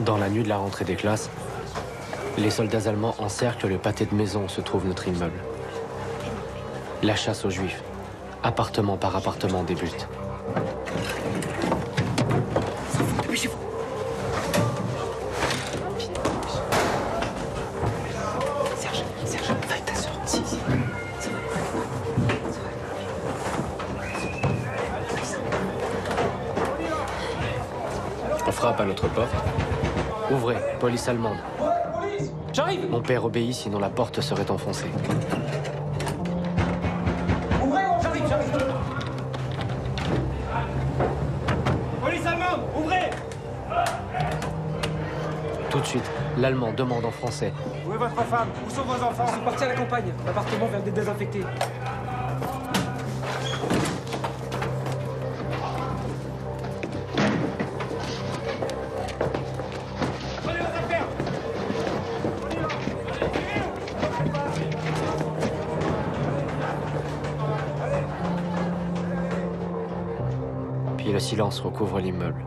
Dans la nuit de la rentrée des classes, les soldats allemands encerclent le pâté de maison où se trouve notre immeuble. La chasse aux juifs, appartement par appartement, débute. Dépêchez-vous. Serge, va avec ta soeur. Si. On frappe à notre porte. Ouvrez, police allemande. J'arrive. Mon père obéit, sinon la porte serait enfoncée. Ouvrez, j'arrive. Police allemande, ouvrez. Tout de suite, l'Allemand demande en français. Où est votre femme? Où sont vos enfants? Ils sont partis à la campagne. L'appartement vient d'être désinfecté. Prenez vos affaires. Puis le silence recouvre l'immeuble.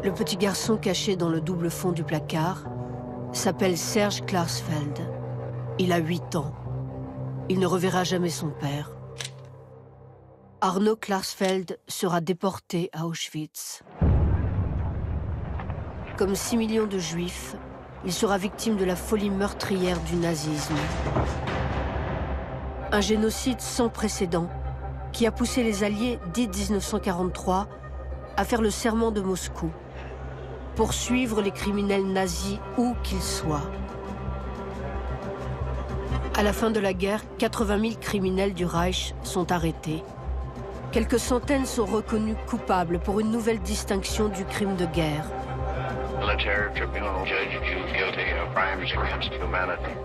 Le petit garçon caché dans le double fond du placard s'appelle Serge Klarsfeld. Il a 8 ans. Il ne reverra jamais son père. Arno Klarsfeld sera déporté à Auschwitz. Comme 6 millions de juifs, il sera victime de la folie meurtrière du nazisme. Un génocide sans précédent qui a poussé les Alliés dès 1943 à faire le serment de Moscou, poursuivre les criminels nazis où qu'ils soient. À la fin de la guerre, 80 000 criminels du Reich sont arrêtés. Quelques centaines sont reconnus coupables pour une nouvelle distinction du crime de guerre. Military tribunal judged you guilty of crimes against humanity.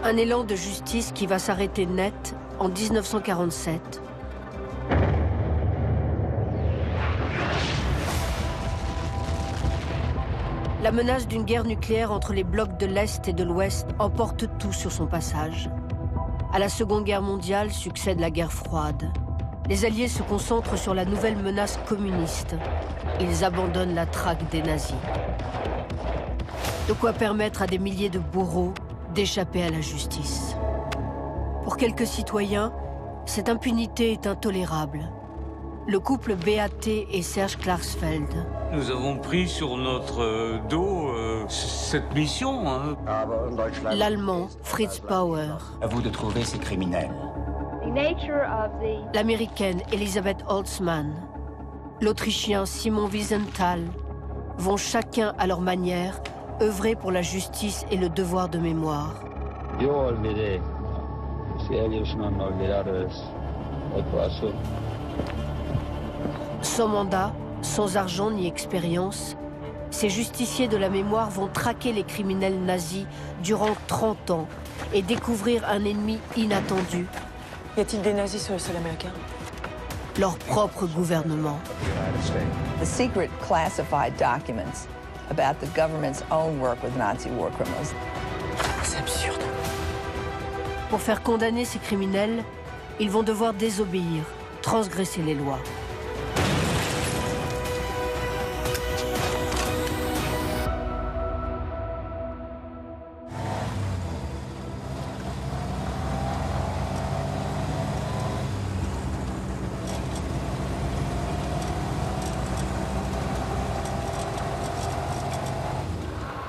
Un élan de justice qui va s'arrêter net en 1947. La menace d'une guerre nucléaire entre les blocs de l'Est et de l'Ouest emporte tout sur son passage. À la Seconde Guerre mondiale succède la guerre froide. Les Alliés se concentrent sur la nouvelle menace communiste. Ils abandonnent la traque des nazis. De quoi permettre à des milliers de bourreaux d'échapper à la justice. Pour quelques citoyens, cette impunité est intolérable. Le couple Beate et Serge Klarsfeld. Nous avons pris sur notre dos cette mission. Hein. L'Allemand Fritz Bauer. À vous de trouver ces criminels. L'Américaine Elisabeth Holtzmann. L'Autrichien Simon Wiesenthal vont chacun à leur manière œuvrer pour la justice et le devoir de mémoire. Sans mandat, sans argent ni expérience, ces justiciers de la mémoire vont traquer les criminels nazis durant 30 ans et découvrir un ennemi inattendu. Y a-t-il des nazis sur le sol américain? Leur propre gouvernement. The secret classified documents about the government's own work with Nazi war criminals. C'est absurde. Pour faire condamner ces criminels, ils vont devoir désobéir, transgresser les lois.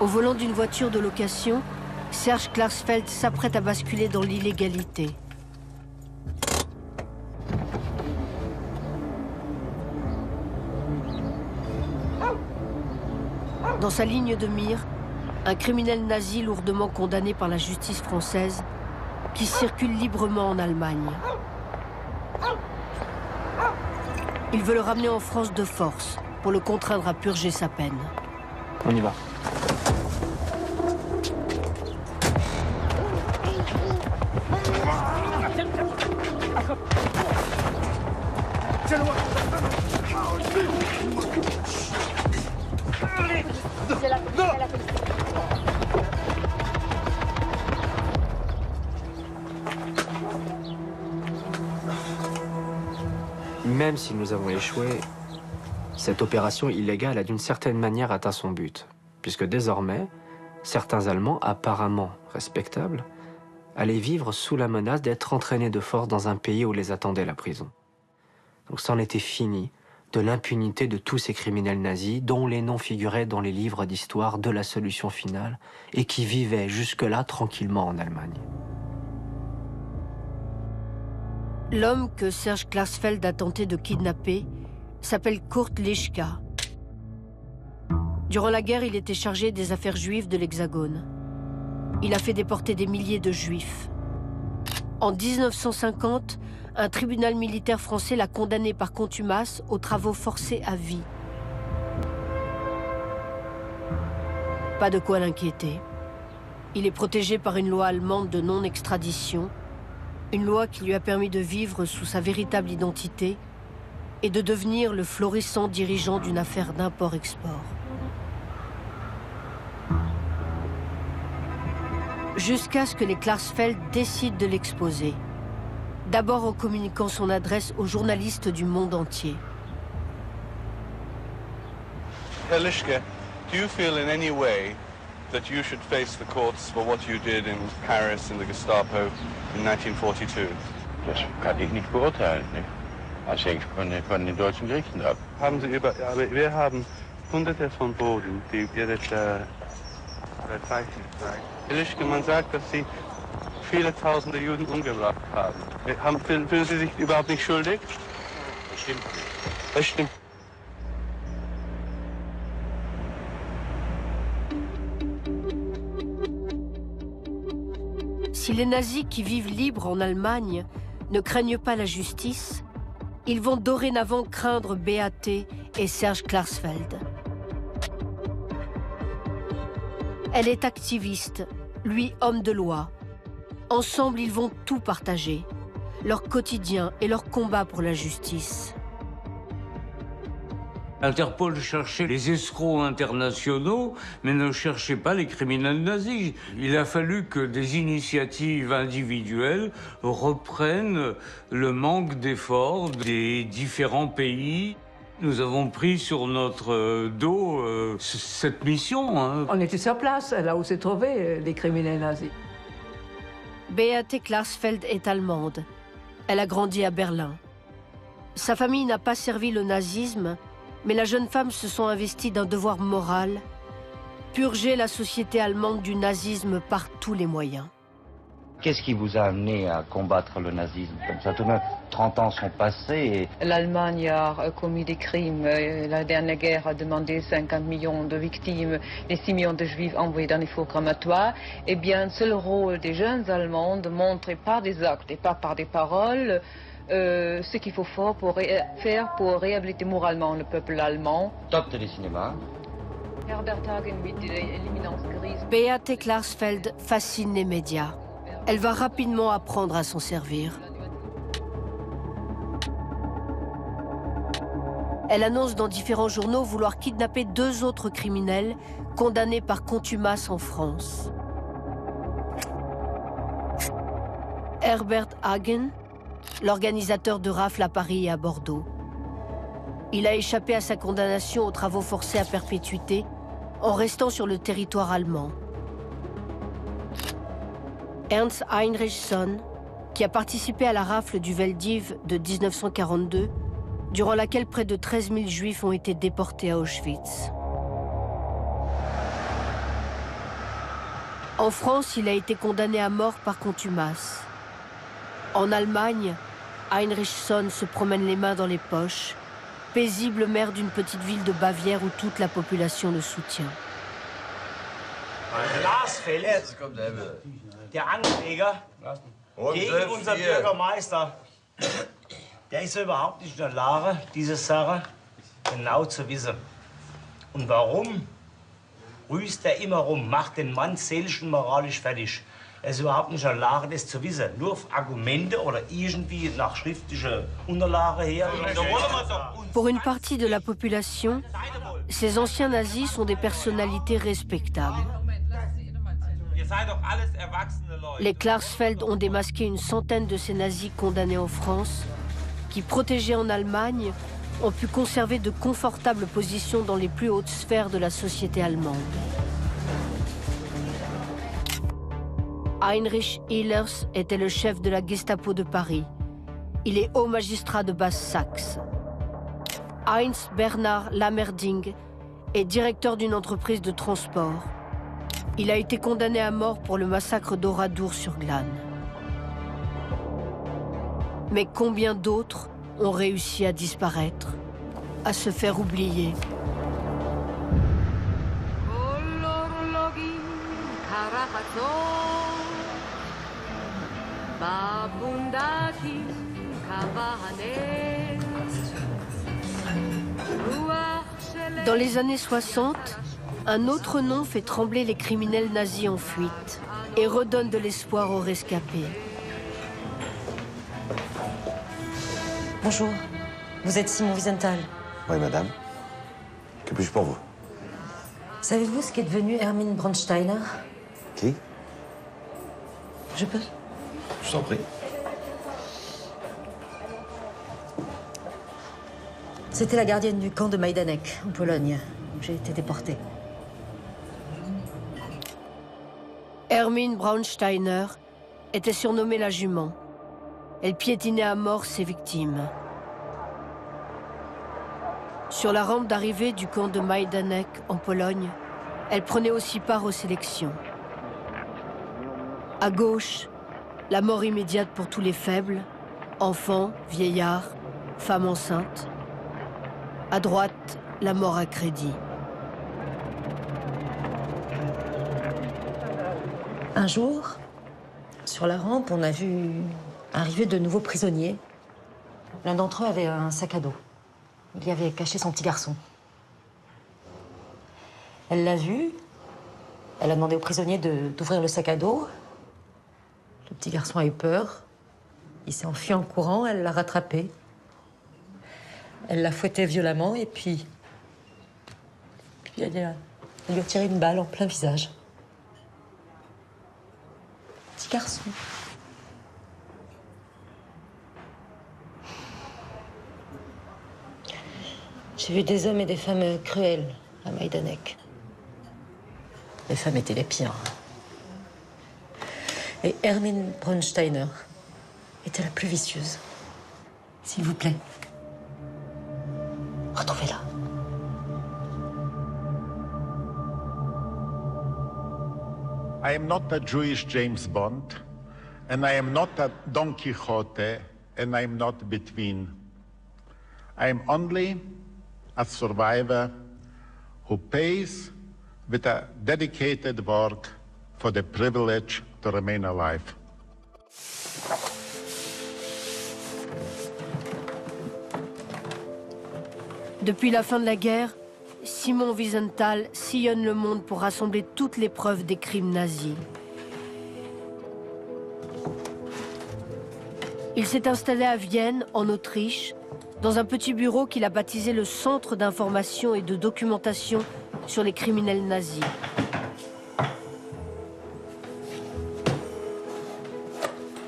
Au volant d'une voiture de location, Serge Klarsfeld s'apprête à basculer dans l'illégalité. Dans sa ligne de mire, un criminel nazi lourdement condamné par la justice française qui circule librement en Allemagne. Il veut le ramener en France de force pour le contraindre à purger sa peine. On y va. même si nous avons échoué, cette opération illégale a d'une certaine manière atteint son but, puisque désormais, certains Allemands apparemment respectables allaient vivre sous la menace d'être entraînés de force dans un pays où les attendait la prison. Donc c'en était fini de l'impunité de tous ces criminels nazis dont les noms figuraient dans les livres d'histoire de la solution finale et qui vivaient jusque-là tranquillement en Allemagne. L'homme que Serge Klarsfeld a tenté de kidnapper s'appelle Kurt Lischka. Durant la guerre, il était chargé des affaires juives de l'Hexagone. Il a fait déporter des milliers de juifs. En 1950, un tribunal militaire français l'a condamné par contumace aux travaux forcés à vie. Pas de quoi l'inquiéter. Il est protégé par une loi allemande de non-extradition, une loi qui lui a permis de vivre sous sa véritable identité et de devenir le florissant dirigeant d'une affaire d'import-export. Jusqu'à ce que les Klarsfeld décident de l'exposer. D'abord en communiquant son adresse aux journalistes du monde entier. Herr Lischka, do you feel in any way that you should face the courts for what you did in Paris in the Gestapo in 1942? Das kann ich nicht beurteilen, nicht? Das hängt von den deutschen Gerichten ab. Aber wir haben Hunderte von Boden, die ihre Zeichen zeigen. Herr Lischka, man sagt, dass Sie viele tausende Juden umgebracht haben. Fühlen Sie sich überhaupt nicht schuldig? Das stimmt nicht. Das stimmt. Si les nazis qui vivent libres en Allemagne ne craignent pas la justice, ils vont dorénavant craindre Beate et Serge Klarsfeld. Elle est activiste, lui homme de loi. Ensemble, ils vont tout partager, leur quotidien et leur combat pour la justice. Interpol cherchait les escrocs internationaux, mais ne cherchait pas les criminels nazis. Il a fallu que des initiatives individuelles reprennent le manque d'efforts des différents pays. Nous avons pris sur notre dos cette mission. Hein. On était sur place, là où se trouvaient les criminels nazis. Beate Klarsfeld est allemande. Elle a grandi à Berlin. Sa famille n'a pas servi le nazisme, mais la jeune femme se sent investie d'un devoir moral, purger la société allemande du nazisme par tous les moyens. Qu'est-ce qui vous a amené à combattre le nazisme comme ça? Tout de même, 30 ans sont passés et... L'Allemagne a commis des crimes. La dernière guerre a demandé 50 millions de victimes, les 6 millions de juifs envoyés dans les fours crématoires. Eh bien, c'est le rôle des jeunes Allemands de montrer par des actes et pas par des paroles ce qu'il faut faire pour réhabiliter moralement le peuple allemand. Top télécinéma. Herbert Hagen mit l'imminence grise. Beate Klarsfeld fascine les médias. Elle va rapidement apprendre à s'en servir. Elle annonce dans différents journaux vouloir kidnapper 2 autres criminels condamnés par contumace en France. Herbert Hagen, l'organisateur de rafles à Paris et à Bordeaux. Il a échappé à sa condamnation aux travaux forcés à perpétuité en restant sur le territoire allemand. Ernst Heinrichson, qui a participé à la rafle du Veldiv de 1942, durant laquelle près de 13 000 juifs ont été déportés à Auschwitz. En France, il a été condamné à mort par contumace. En Allemagne, Heinrichson se promène les mains dans les poches, paisible maire d'une petite ville de Bavière où toute la population le soutient. Klarsfeld, der Ankläger, gegen unser Bürgermeister, der ist überhaupt nicht in der Lage, diese Sache genau zu wissen. Und warum rüßt er immer rum, macht den Mann seelisch und moralisch fertig. Er ist überhaupt nicht in der Lage, das zu wissen. Nur auf Argumente oder irgendwie nach schriftlicher Unterlage her. Pour une partie de la population, ces anciens nazis sont des personnalités respectables. Les Klarsfeld ont démasqué une centaine de ces nazis condamnés en France, qui, protégés en Allemagne, ont pu conserver de confortables positions dans les plus hautes sphères de la société allemande. Heinrich Ehlers était le chef de la Gestapo de Paris. Il est haut magistrat de Basse-Saxe. Heinz Bernhard Lammerding est directeur d'une entreprise de transport. Il a été condamné à mort pour le massacre d'Oradour-sur-Glane. Mais combien d'autres ont réussi à disparaître, à se faire oublier? Dans les années 60, un autre nom fait trembler les criminels nazis en fuite et redonne de l'espoir aux rescapés. Bonjour, vous êtes Simon Wiesenthal. Oui, madame. Que puis-je pour vous? Savez-vous ce qu'est devenu Hermine Braunsteiner? Qui? Je peux? Je vous en prie. C'était la gardienne du camp de Majdanek, en Pologne, où j'ai été déportée. Hermine Braunsteiner était surnommée la jument. Elle piétinait à mort ses victimes. Sur la rampe d'arrivée du camp de Majdanek en Pologne, elle prenait aussi part aux sélections. À gauche, la mort immédiate pour tous les faibles, enfants, vieillards, femmes enceintes. À droite, la mort à crédit. Un jour, sur la rampe, on a vu arriver de nouveaux prisonniers. L'un d'entre eux avait un sac à dos. Il y avait caché son petit garçon. Elle l'a vu. Elle a demandé aux prisonniers d'ouvrir le sac à dos. Le petit garçon a eu peur. Il s'est enfui en courant. Elle l'a rattrapé. Elle l'a fouetté violemment et puis elle lui a tiré une balle en plein visage. Petit garçon. J'ai vu des hommes et des femmes cruels à Majdanek. Les femmes étaient les pires. Et Hermine Braunsteiner était la plus vicieuse. S'il vous plaît, retrouvez-la. I am not a Jewish James Bond, and I am not a Don Quixote, and I am not between. I am only a survivor who pays with a dedicated work for the privilege to remain alive. Depuis la fin de la guerre, Simon Wiesenthal sillonne le monde pour rassembler toutes les preuves des crimes nazis. Il s'est installé à Vienne, en Autriche, dans un petit bureau qu'il a baptisé le Centre d'information et de documentation sur les criminels nazis.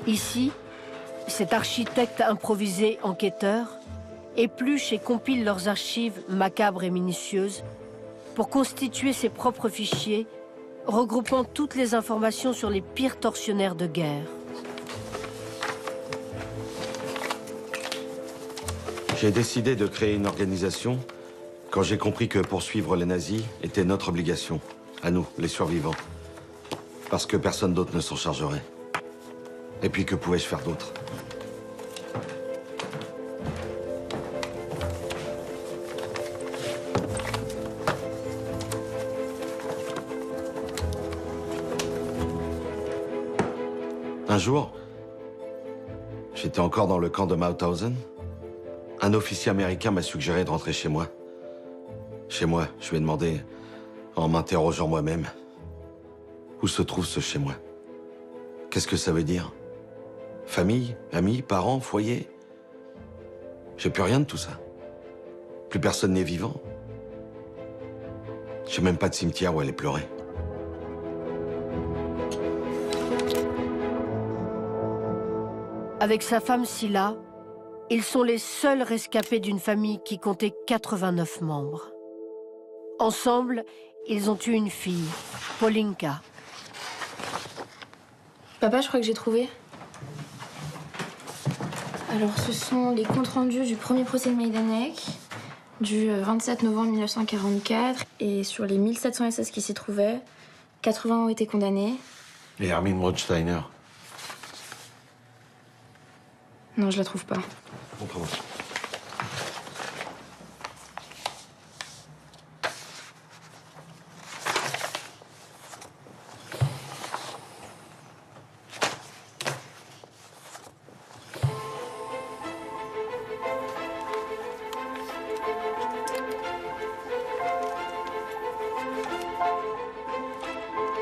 Ici, cet architecte improvisé enquêteur épluche et compile leurs archives macabres et minutieuses pour constituer ses propres fichiers, regroupant toutes les informations sur les pires tortionnaires de guerre. J'ai décidé de créer une organisation quand j'ai compris que poursuivre les nazis était notre obligation, à nous, les survivants. Parce que personne d'autre ne s'en chargerait. Et puis que pouvais-je faire d'autre ? Un jour, j'étais encore dans le camp de Mauthausen. Un officier américain m'a suggéré de rentrer chez moi. Chez moi, je lui ai demandé, en m'interrogeant moi-même, où se trouve ce chez moi? Qu'est-ce que ça veut dire? Famille, amis, parents, foyer? J'ai plus rien de tout ça. Plus personne n'est vivant. J'ai même pas de cimetière où aller pleurer. Avec sa femme Silla, Ils sont les seuls rescapés d'une famille qui comptait 89 membres. Ensemble, ils ont eu une fille, Paulinka. Papa, je crois que j'ai trouvé. Alors, ce sont les comptes rendus du premier procès de Majdanek, du 27 novembre 1944. Et sur les 1700 SS qui s'y trouvaient, 80 ont été condamnés. Et Hermine Bronsteiner? Non, je la trouve pas. Montre-moi.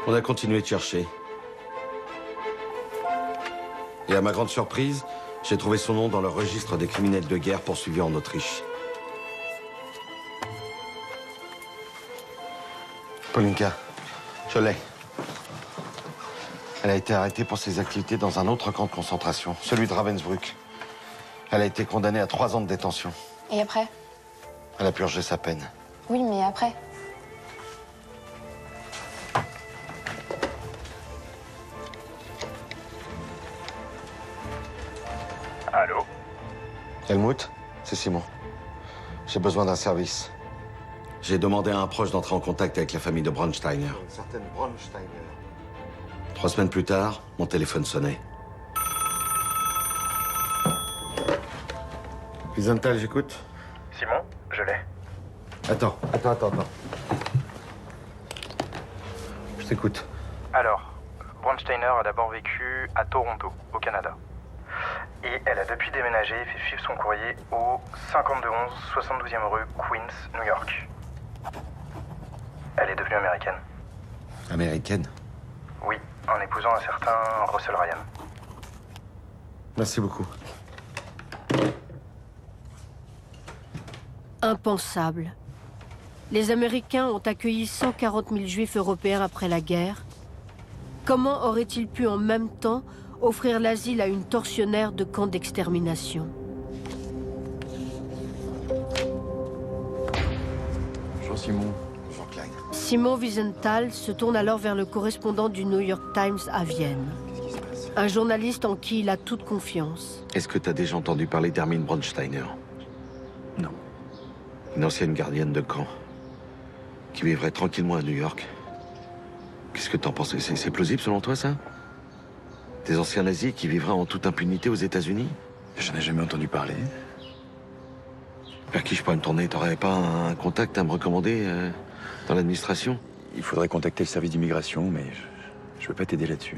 On a continué de chercher. Et à ma grande surprise, j'ai trouvé son nom dans le registre des criminels de guerre poursuivis en Autriche. Paulinka, je l'ai. Elle a été arrêtée pour ses activités dans un autre camp de concentration, celui de Ravensbrück. Elle a été condamnée à 3 ans de détention. Et après? Elle a purgé sa peine. Oui, mais après? Allô? Helmut, c'est Simon. J'ai besoin d'un service. J'ai demandé à un proche d'entrer en contact avec la famille de Bronsteiner. Une certaine Bronsteiner. 3 semaines plus tard, mon téléphone sonnait. Wiesenthal, j'écoute. Simon, je l'ai. Attends. Je t'écoute. Alors, Bronsteiner a d'abord vécu à Toronto, au Canada. Et elle a depuis déménagé et fait suivre son courrier au 5211 72e rue Queens, New York. Elle est devenue américaine. Américaine? Oui, en épousant un certain Russell Ryan. Merci beaucoup. Impensable. Les Américains ont accueilli 140 000 Juifs européens après la guerre. Comment auraient-ils pu en même temps offrir l'asile à une tortionnaire de camp d'extermination? Bonjour Simon. Bonjour Clyde. Simon Wiesenthal se tourne alors vers le correspondant du New York Times à Vienne. Un journaliste en qui il a toute confiance. Est-ce que tu as déjà entendu parler d'Hermine Bronsteiner? Non. Une ancienne gardienne de camp qui vivrait tranquillement à New York. Qu'est-ce que t'en penses? C'est plausible selon toi, ça? Des anciens nazis qui vivraient en toute impunité aux États-Unis? J'en ai jamais entendu parler. Vers qui je pourrais me tourner? T'aurais pas un contact à me recommander dans l'administration? Il faudrait contacter le service d'immigration, mais je peux pas t'aider là-dessus.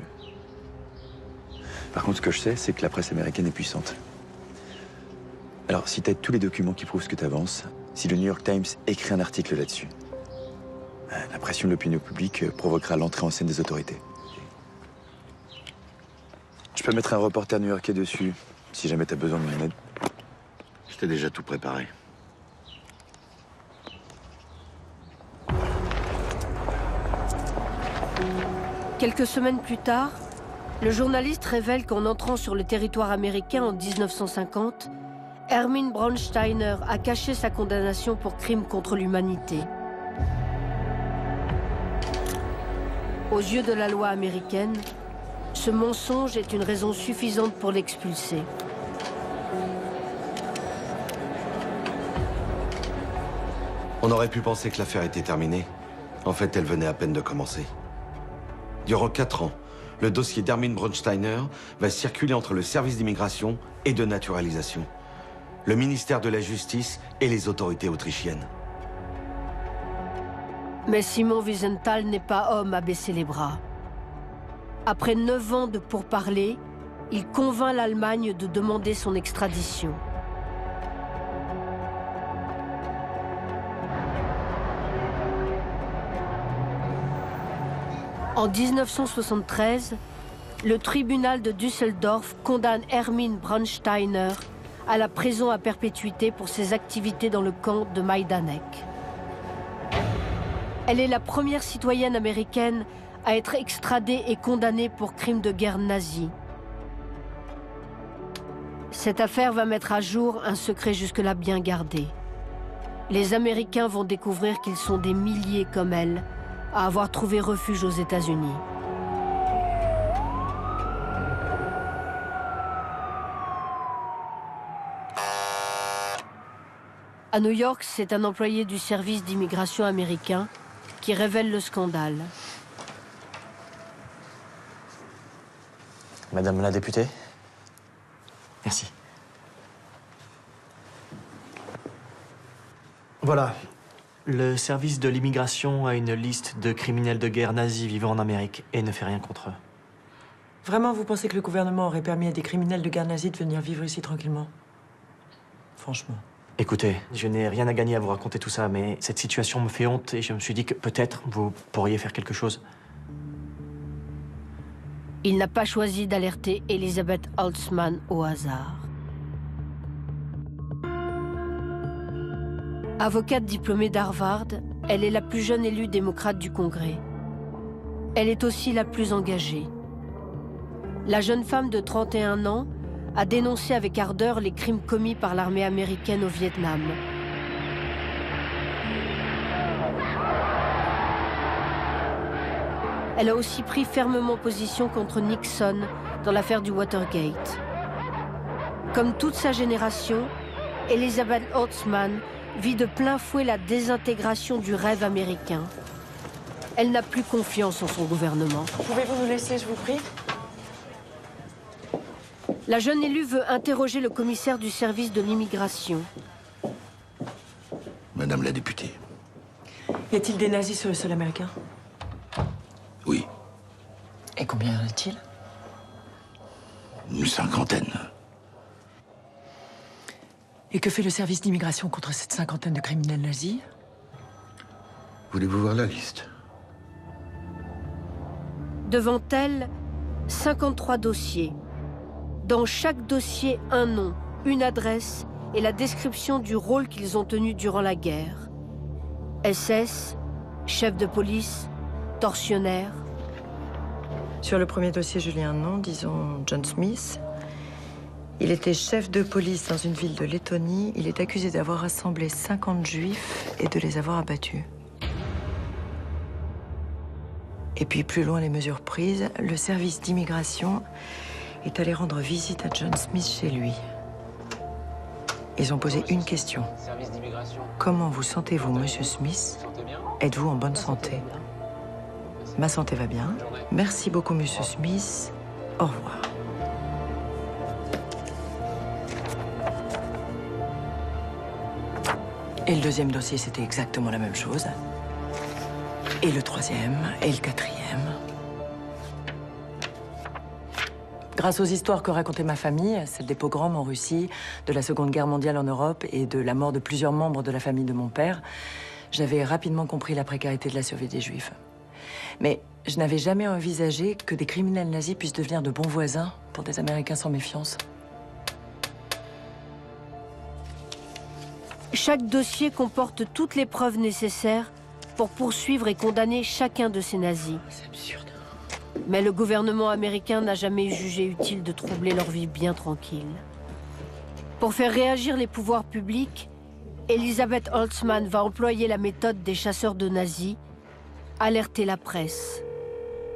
Par contre, ce que je sais, c'est que la presse américaine est puissante. Alors, si t'as tous les documents qui prouvent ce que t'avances, si le New York Times écrit un article là-dessus, la pression de l'opinion publique provoquera l'entrée en scène des autorités. Je peux mettre un reporter new-yorkais dessus, si jamais t'as besoin de mon aide. Je t'ai déjà tout préparé. Quelques semaines plus tard, le journaliste révèle qu'en entrant sur le territoire américain en 1950, Hermine Bronsteiner a caché sa condamnation pour crime contre l'humanité. Aux yeux de la loi américaine, ce mensonge est une raison suffisante pour l'expulser. On aurait pu penser que l'affaire était terminée. En fait, elle venait à peine de commencer. Durant 4 ans, le dossier d'Hermine Bronsteiner va circuler entre le service d'immigration et de naturalisation, le ministère de la Justice et les autorités autrichiennes. Mais Simon Wiesenthal n'est pas homme à baisser les bras. Après 9 ans de pourparlers, il convainc l'Allemagne de demander son extradition. En 1973, le tribunal de Düsseldorf condamne Hermine Bronsteiner à la prison à perpétuité pour ses activités dans le camp de Majdanek. Elle est la première citoyenne américaine à être extradée et condamnée pour crimes de guerre nazis. Cette affaire va mettre à jour un secret jusque-là bien gardé. Les Américains vont découvrir qu'ils sont des milliers comme elle à avoir trouvé refuge aux États-Unis. À New York, c'est un employé du service d'immigration américain qui révèle le scandale. Madame la députée? Merci. Voilà. Le service de l'immigration a une liste de criminels de guerre nazis vivant en Amérique et ne fait rien contre eux. Vraiment, vous pensez que le gouvernement aurait permis à des criminels de guerre nazis de venir vivre ici tranquillement? Franchement. Écoutez, je n'ai rien à gagner à vous raconter tout ça, mais cette situation me fait honte et je me suis dit que peut-être vous pourriez faire quelque chose. Il n'a pas choisi d'alerter Elizabeth Holtzman au hasard. Avocate diplômée d'Harvard, elle est la plus jeune élue démocrate du Congrès. Elle est aussi la plus engagée. La jeune femme de 31 ans a dénoncé avec ardeur les crimes commis par l'armée américaine au Vietnam. Elle a aussi pris fermement position contre Nixon dans l'affaire du Watergate. Comme toute sa génération, Elizabeth Holtzman vit de plein fouet la désintégration du rêve américain. Elle n'a plus confiance en son gouvernement. Pouvez-vous nous laisser, je vous prie? La jeune élue veut interroger le commissaire du service de l'immigration. Madame la députée. Y a-t-il des nazis sur le sol américain? Oui. Et combien y en a-t-il? Une cinquantaine. Et que fait le service d'immigration contre cette cinquantaine de criminels nazis? Voulez-vous voir la liste? Devant elle, 53 dossiers. Dans chaque dossier, un nom, une adresse et la description du rôle qu'ils ont tenu durant la guerre. SS, chef de police, tortionnaire. Sur le premier dossier, je lis un nom, disons John Smith. Il était chef de police dans une ville de Lettonie. Il est accusé d'avoir rassemblé 50 juifs et de les avoir abattus. Et puis plus loin, les mesures prises, le service d'immigration est allé rendre visite à John Smith chez lui. Ils ont posé une question. Comment vous sentez-vous, monsieur Smith? Êtes-vous en bonne santé? Ma santé va bien. Merci beaucoup, monsieur Smith. Au revoir. Et le deuxième dossier, c'était exactement la même chose. Et le troisième, et le quatrième. Grâce aux histoires que racontait ma famille, celle des pogroms en Russie, de la Seconde Guerre mondiale en Europe et de la mort de plusieurs membres de la famille de mon père, j'avais rapidement compris la précarité de la survie des Juifs. Mais je n'avais jamais envisagé que des criminels nazis puissent devenir de bons voisins pour des Américains sans méfiance. Chaque dossier comporte toutes les preuves nécessaires pour poursuivre et condamner chacun de ces nazis. C'est absurde. Mais le gouvernement américain n'a jamais jugé utile de troubler leur vie bien tranquille. Pour faire réagir les pouvoirs publics, Elizabeth Holtzman va employer la méthode des chasseurs de nazis, alerter la presse.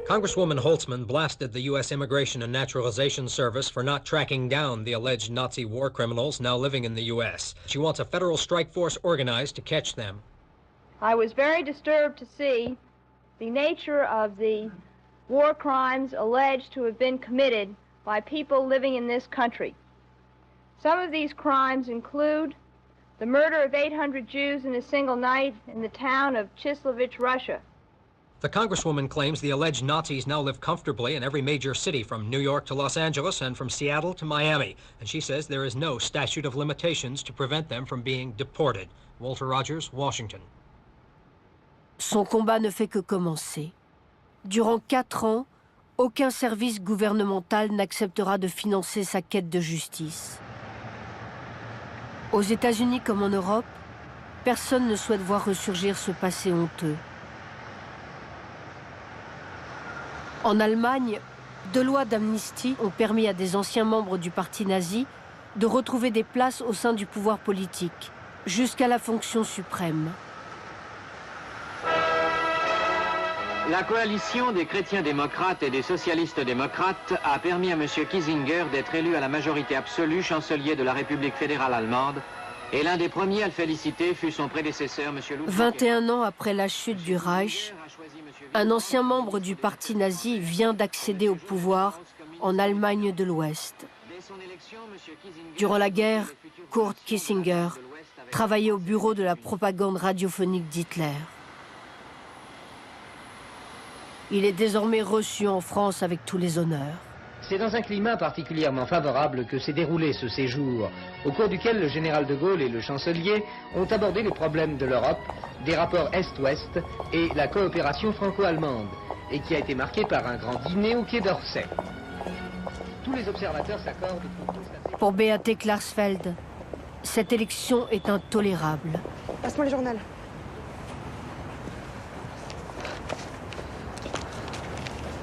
Congresswoman Holtzman blasted the U.S. Immigration and Naturalization Service for not tracking down the alleged Nazi war criminals now living in the U.S. She wants a federal strike force organized to catch them. I was very disturbed to see the nature of the war crimes alleged to have been committed by people living in this country. Some of these crimes include the murder of 800 Jews in a single night in the town of Chislovich, Russia. The Congresswoman claims the alleged Nazis now live comfortably in every major city, from New York to Los Angeles and from Seattle to Miami. And she says there is no statute of limitations to prevent them from being deported. Walter Rogers, Washington. Son combat ne fait que commencer. Durant 4 ans, aucun service gouvernemental n'acceptera de financer sa quête de justice. Aux États-Unis comme en Europe, personne ne souhaite voir ressurgir ce passé honteux. En Allemagne, 2 lois d'amnistie ont permis à des anciens membres du parti nazi de retrouver des places au sein du pouvoir politique, jusqu'à la fonction suprême. La coalition des chrétiens-démocrates et des socialistes-démocrates a permis à M. Kiesinger d'être élu à la majorité absolue chancelier de la République fédérale allemande, et l'un des premiers à le féliciter fut son prédécesseur, M. Ludwig. 21 ans après la chute du Reich, un ancien membre du parti nazi vient d'accéder au pouvoir en Allemagne de l'Ouest. Durant la guerre, Kurt Kiesinger travaillait au bureau de la propagande radiophonique d'Hitler. Il est désormais reçu en France avec tous les honneurs. C'est dans un climat particulièrement favorable que s'est déroulé ce séjour, au cours duquel le général de Gaulle et le chancelier ont abordé les problèmes de l'Europe, des rapports Est-Ouest et la coopération franco-allemande, et qui a été marqué par un grand dîner au Quai d'Orsay. Tous les observateurs s'accordent pour constater... Pour Beate Klarsfeld, cette élection est intolérable. Passe-moi le journal.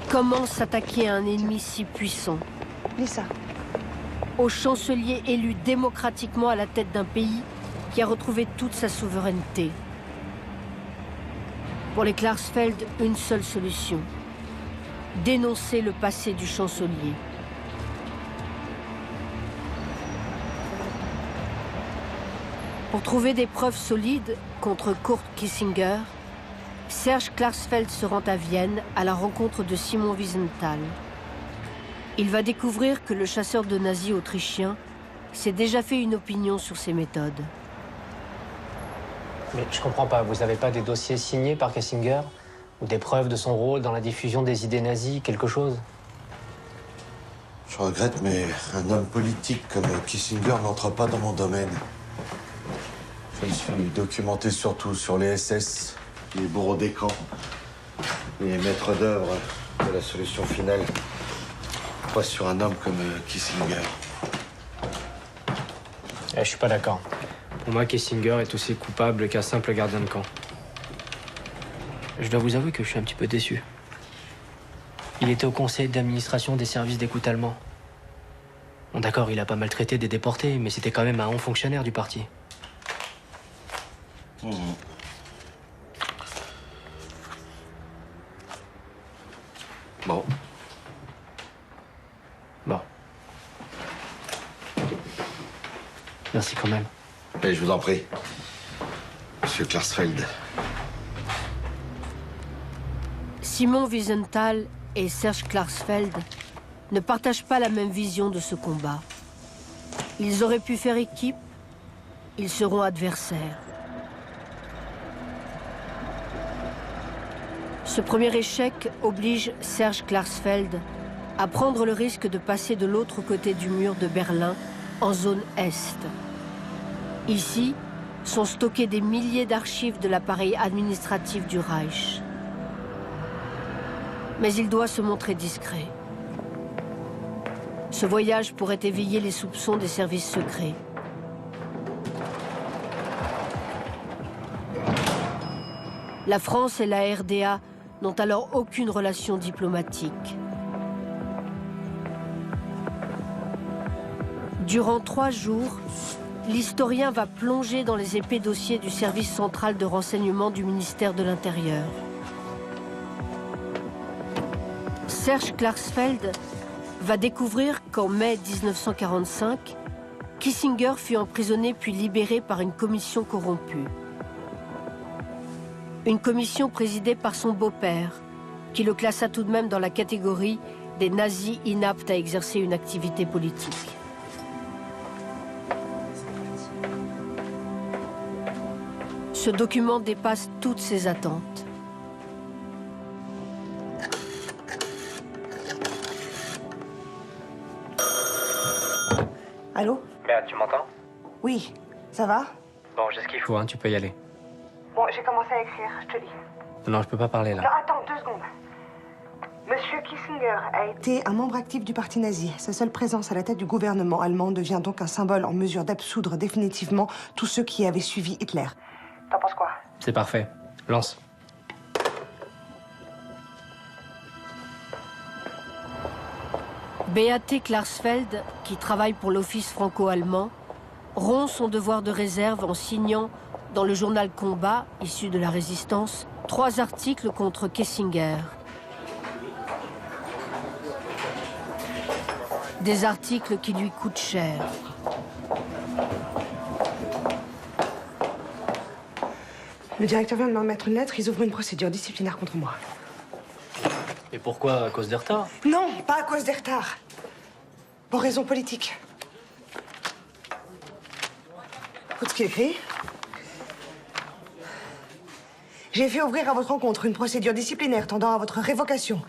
Comment s'attaquer à un ennemi si puissant? Lis ça. Au chancelier élu démocratiquement à la tête d'un pays qui a retrouvé toute sa souveraineté. Pour les Klarsfeld, une seule solution. Dénoncer le passé du chancelier. Pour trouver des preuves solides contre Kurt Kiesinger, Serge Klarsfeld se rend à Vienne à la rencontre de Simon Wiesenthal. Il va découvrir que le chasseur de nazis autrichien s'est déjà fait une opinion sur ses méthodes. Mais je comprends pas, vous n'avez pas des dossiers signés par Kiesinger? Ou des preuves de son rôle dans la diffusion des idées nazies, quelque chose? Je regrette, mais un homme politique comme Kiesinger n'entre pas dans mon domaine. Je me suis documenté surtout sur les SS, les bourreaux des camps, les maîtres d'œuvre de la solution finale. Pas sur un homme comme Kiesinger. Je suis pas d'accord. Pour moi, Kiesinger est aussi coupable qu'un simple gardien de camp. Je dois vous avouer que je suis un petit peu déçu. Il était au conseil d'administration des services d'écoute allemands. Bon, d'accord, il a pas maltraité des déportés, mais c'était quand même un haut fonctionnaire du parti. Bon. Bon. Merci quand même. Et je vous en prie. Monsieur Klarsfeld. Simon Wiesenthal et Serge Klarsfeld ne partagent pas la même vision de ce combat. Ils auraient pu faire équipe, ils seront adversaires. Ce premier échec oblige Serge Klarsfeld à prendre le risque de passer de l'autre côté du mur de Berlin, en zone Est. Ici, sont stockés des milliers d'archives de l'appareil administratif du Reich. Mais il doit se montrer discret. Ce voyage pourrait éveiller les soupçons des services secrets. La France et la RDA n'ont alors aucune relation diplomatique. Durant 3 jours, l'historien va plonger dans les épais dossiers du service central de renseignement du ministère de l'Intérieur. Serge Klarsfeld va découvrir qu'en mai 1945, Kiesinger fut emprisonné puis libéré par une commission corrompue. Une commission présidée par son beau-père, qui le classa tout de même dans la catégorie des nazis inaptes à exercer une activité politique. Ce document dépasse toutes ses attentes. Allô? Merde, tu m'entends? Oui, ça va? Bon, j'ai ce qu'il faut, hein, tu peux y aller. Bon, j'ai commencé à écrire, je te lis. Non, je peux pas parler là. Non, attends, 2 secondes. Monsieur Kiesinger a été un membre actif du parti nazi. Sa seule présence à la tête du gouvernement allemand devient donc un symbole en mesure d'absoudre définitivement tous ceux qui avaient suivi Hitler. T'en penses quoi? C'est parfait. Lance. Beate Klarsfeld, qui travaille pour l'Office franco-allemand, rompt son devoir de réserve en signant, dans le journal Combat, issu de la Résistance, 3 articles contre Kissinger. Des articles qui lui coûtent cher. Le directeur vient de m'en mettre une lettre, ils ouvrent une procédure disciplinaire contre moi. Et pourquoi? À cause des retards? Non, pas à cause des retards. Pour raisons politiques. Écoute ce qu'il écrit. J'ai fait ouvrir à votre rencontre une procédure disciplinaire tendant à votre révocation.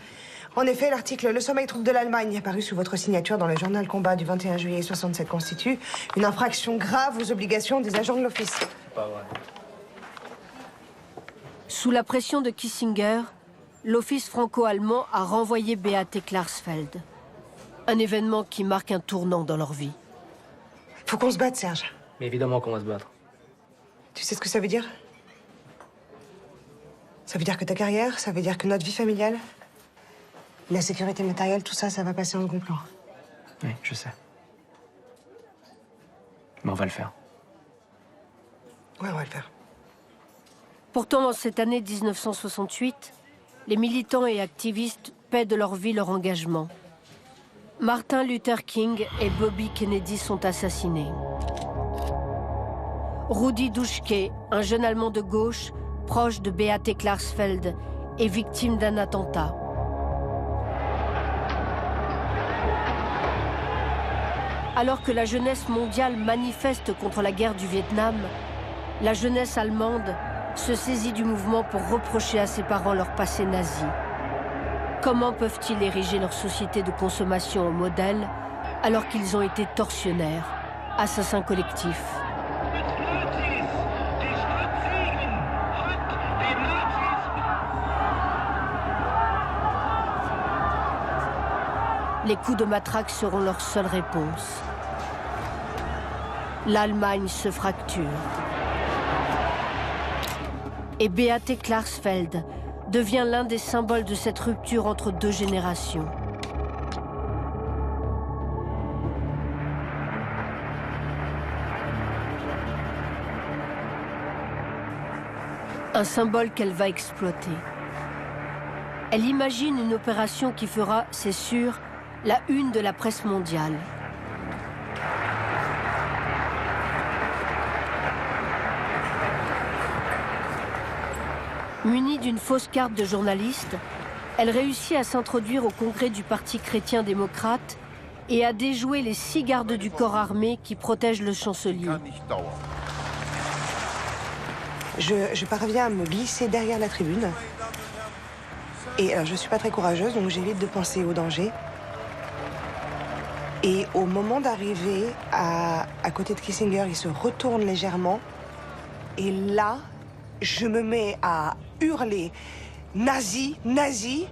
En effet, l'article « Le sommeil trouble de l'Allemagne » apparu sous votre signature dans le journal Combat du 21 juillet 67 constitue une infraction grave aux obligations des agents de l'Office. C'est pas vrai. Sous la pression de Kissinger, l'Office franco-allemand a renvoyé Beate Klarsfeld. Un événement qui marque un tournant dans leur vie. Faut qu'on se batte, Serge. Mais évidemment qu'on va se battre. Tu sais ce que ça veut dire? Ça veut dire que ta carrière, ça veut dire que notre vie familiale, la sécurité matérielle, tout ça, ça va passer en second plan. Oui, je sais. Mais on va le faire. Ouais, on va le faire. Pourtant, en cette année 1968, les militants et activistes paient de leur vie leur engagement. Martin Luther King et Bobby Kennedy sont assassinés. Rudi Dutschke, un jeune Allemand de gauche, proche de Beate Klarsfeld, est victime d'un attentat. Alors que la jeunesse mondiale manifeste contre la guerre du Vietnam, la jeunesse allemande se saisit du mouvement pour reprocher à ses parents leur passé nazi. Comment peuvent-ils ériger leur société de consommation en modèle alors qu'ils ont été tortionnaires, assassins collectifs? Les coups de matraque seront leur seule réponse. L'Allemagne se fracture. Et Beate Klarsfeld devient l'un des symboles de cette rupture entre 2 générations. Un symbole qu'elle va exploiter. Elle imagine une opération qui fera, c'est sûr, la une de la presse mondiale. Munie d'une fausse carte de journaliste, elle réussit à s'introduire au congrès du Parti chrétien-démocrate et à déjouer les 6 gardes du corps armé qui protègent le chancelier. Je parviens à me glisser derrière la tribune. Et alors, je suis pas très courageuse, donc j'évite de penser au danger. Et au moment d'arriver à côté de Kissinger, il se retourne légèrement. Et là, je me mets à hurler « Nazi, nazi !»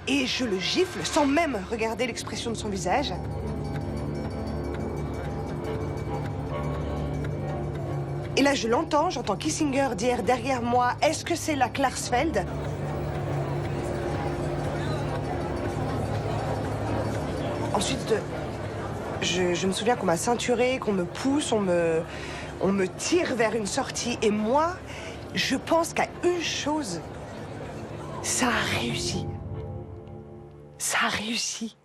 et je le gifle sans même regarder l'expression de son visage. Et là, je l'entends, j'entends Kissinger dire derrière moi « Est-ce que c'est la Klarsfeld ?» Ensuite, je me souviens qu'on m'a ceinturé, qu'on me pousse, on me tire vers une sortie. Et moi, je pense qu'à une chose, ça a réussi. Ça a réussi.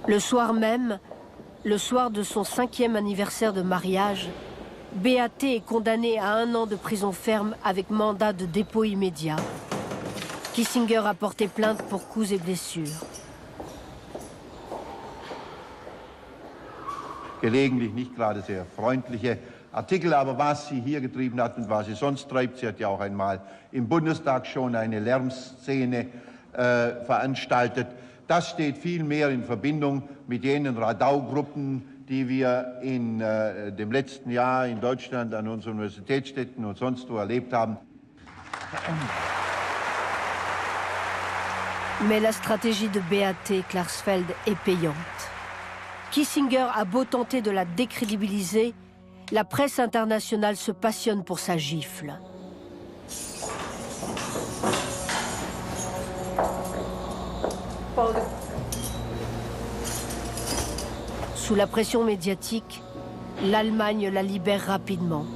Le soir même, le soir de son 5e anniversaire de mariage, Beate est condamnée à 1 an de prison ferme avec mandat de dépôt immédiat. Kissinger a porté plainte pour coups et blessures. Gelegentlich nicht gerade sehr freundliche Artikel, aber was sie hier getrieben hat und was sie sonst treibt, sie hat ja auch einmal im Bundestag schon eine Lärmszene veranstaltet. Das steht viel mehr in Verbindung mit jenen Radau-Gruppen, die wir in dem letzten Jahr in Deutschland an unseren Universitätsstädten und sonst wo erlebt haben. Mais la stratégie de Beate Klarsfeld est payante. Kissinger a beau tenter de la décrédibiliser, la presse internationale se passionne pour sa gifle. Sous la pression médiatique, l'Allemagne la libère rapidement.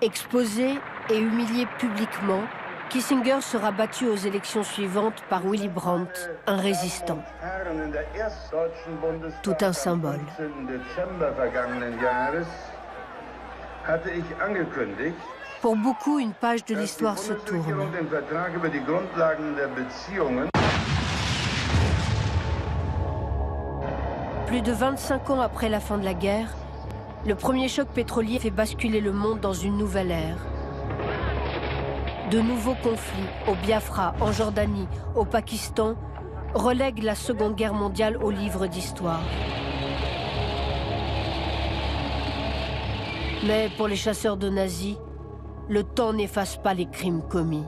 Exposé et humilié publiquement, Kissinger sera battu aux élections suivantes par Willy Brandt, un résistant. Tout un symbole. Pour beaucoup, une page de l'histoire se tourne. Plus de 25 ans après la fin de la guerre, le premier choc pétrolier fait basculer le monde dans une nouvelle ère. De nouveaux conflits au Biafra, en Jordanie, au Pakistan, relèguent la Seconde Guerre mondiale au livre d'histoire. Mais pour les chasseurs de nazis, le temps n'efface pas les crimes commis.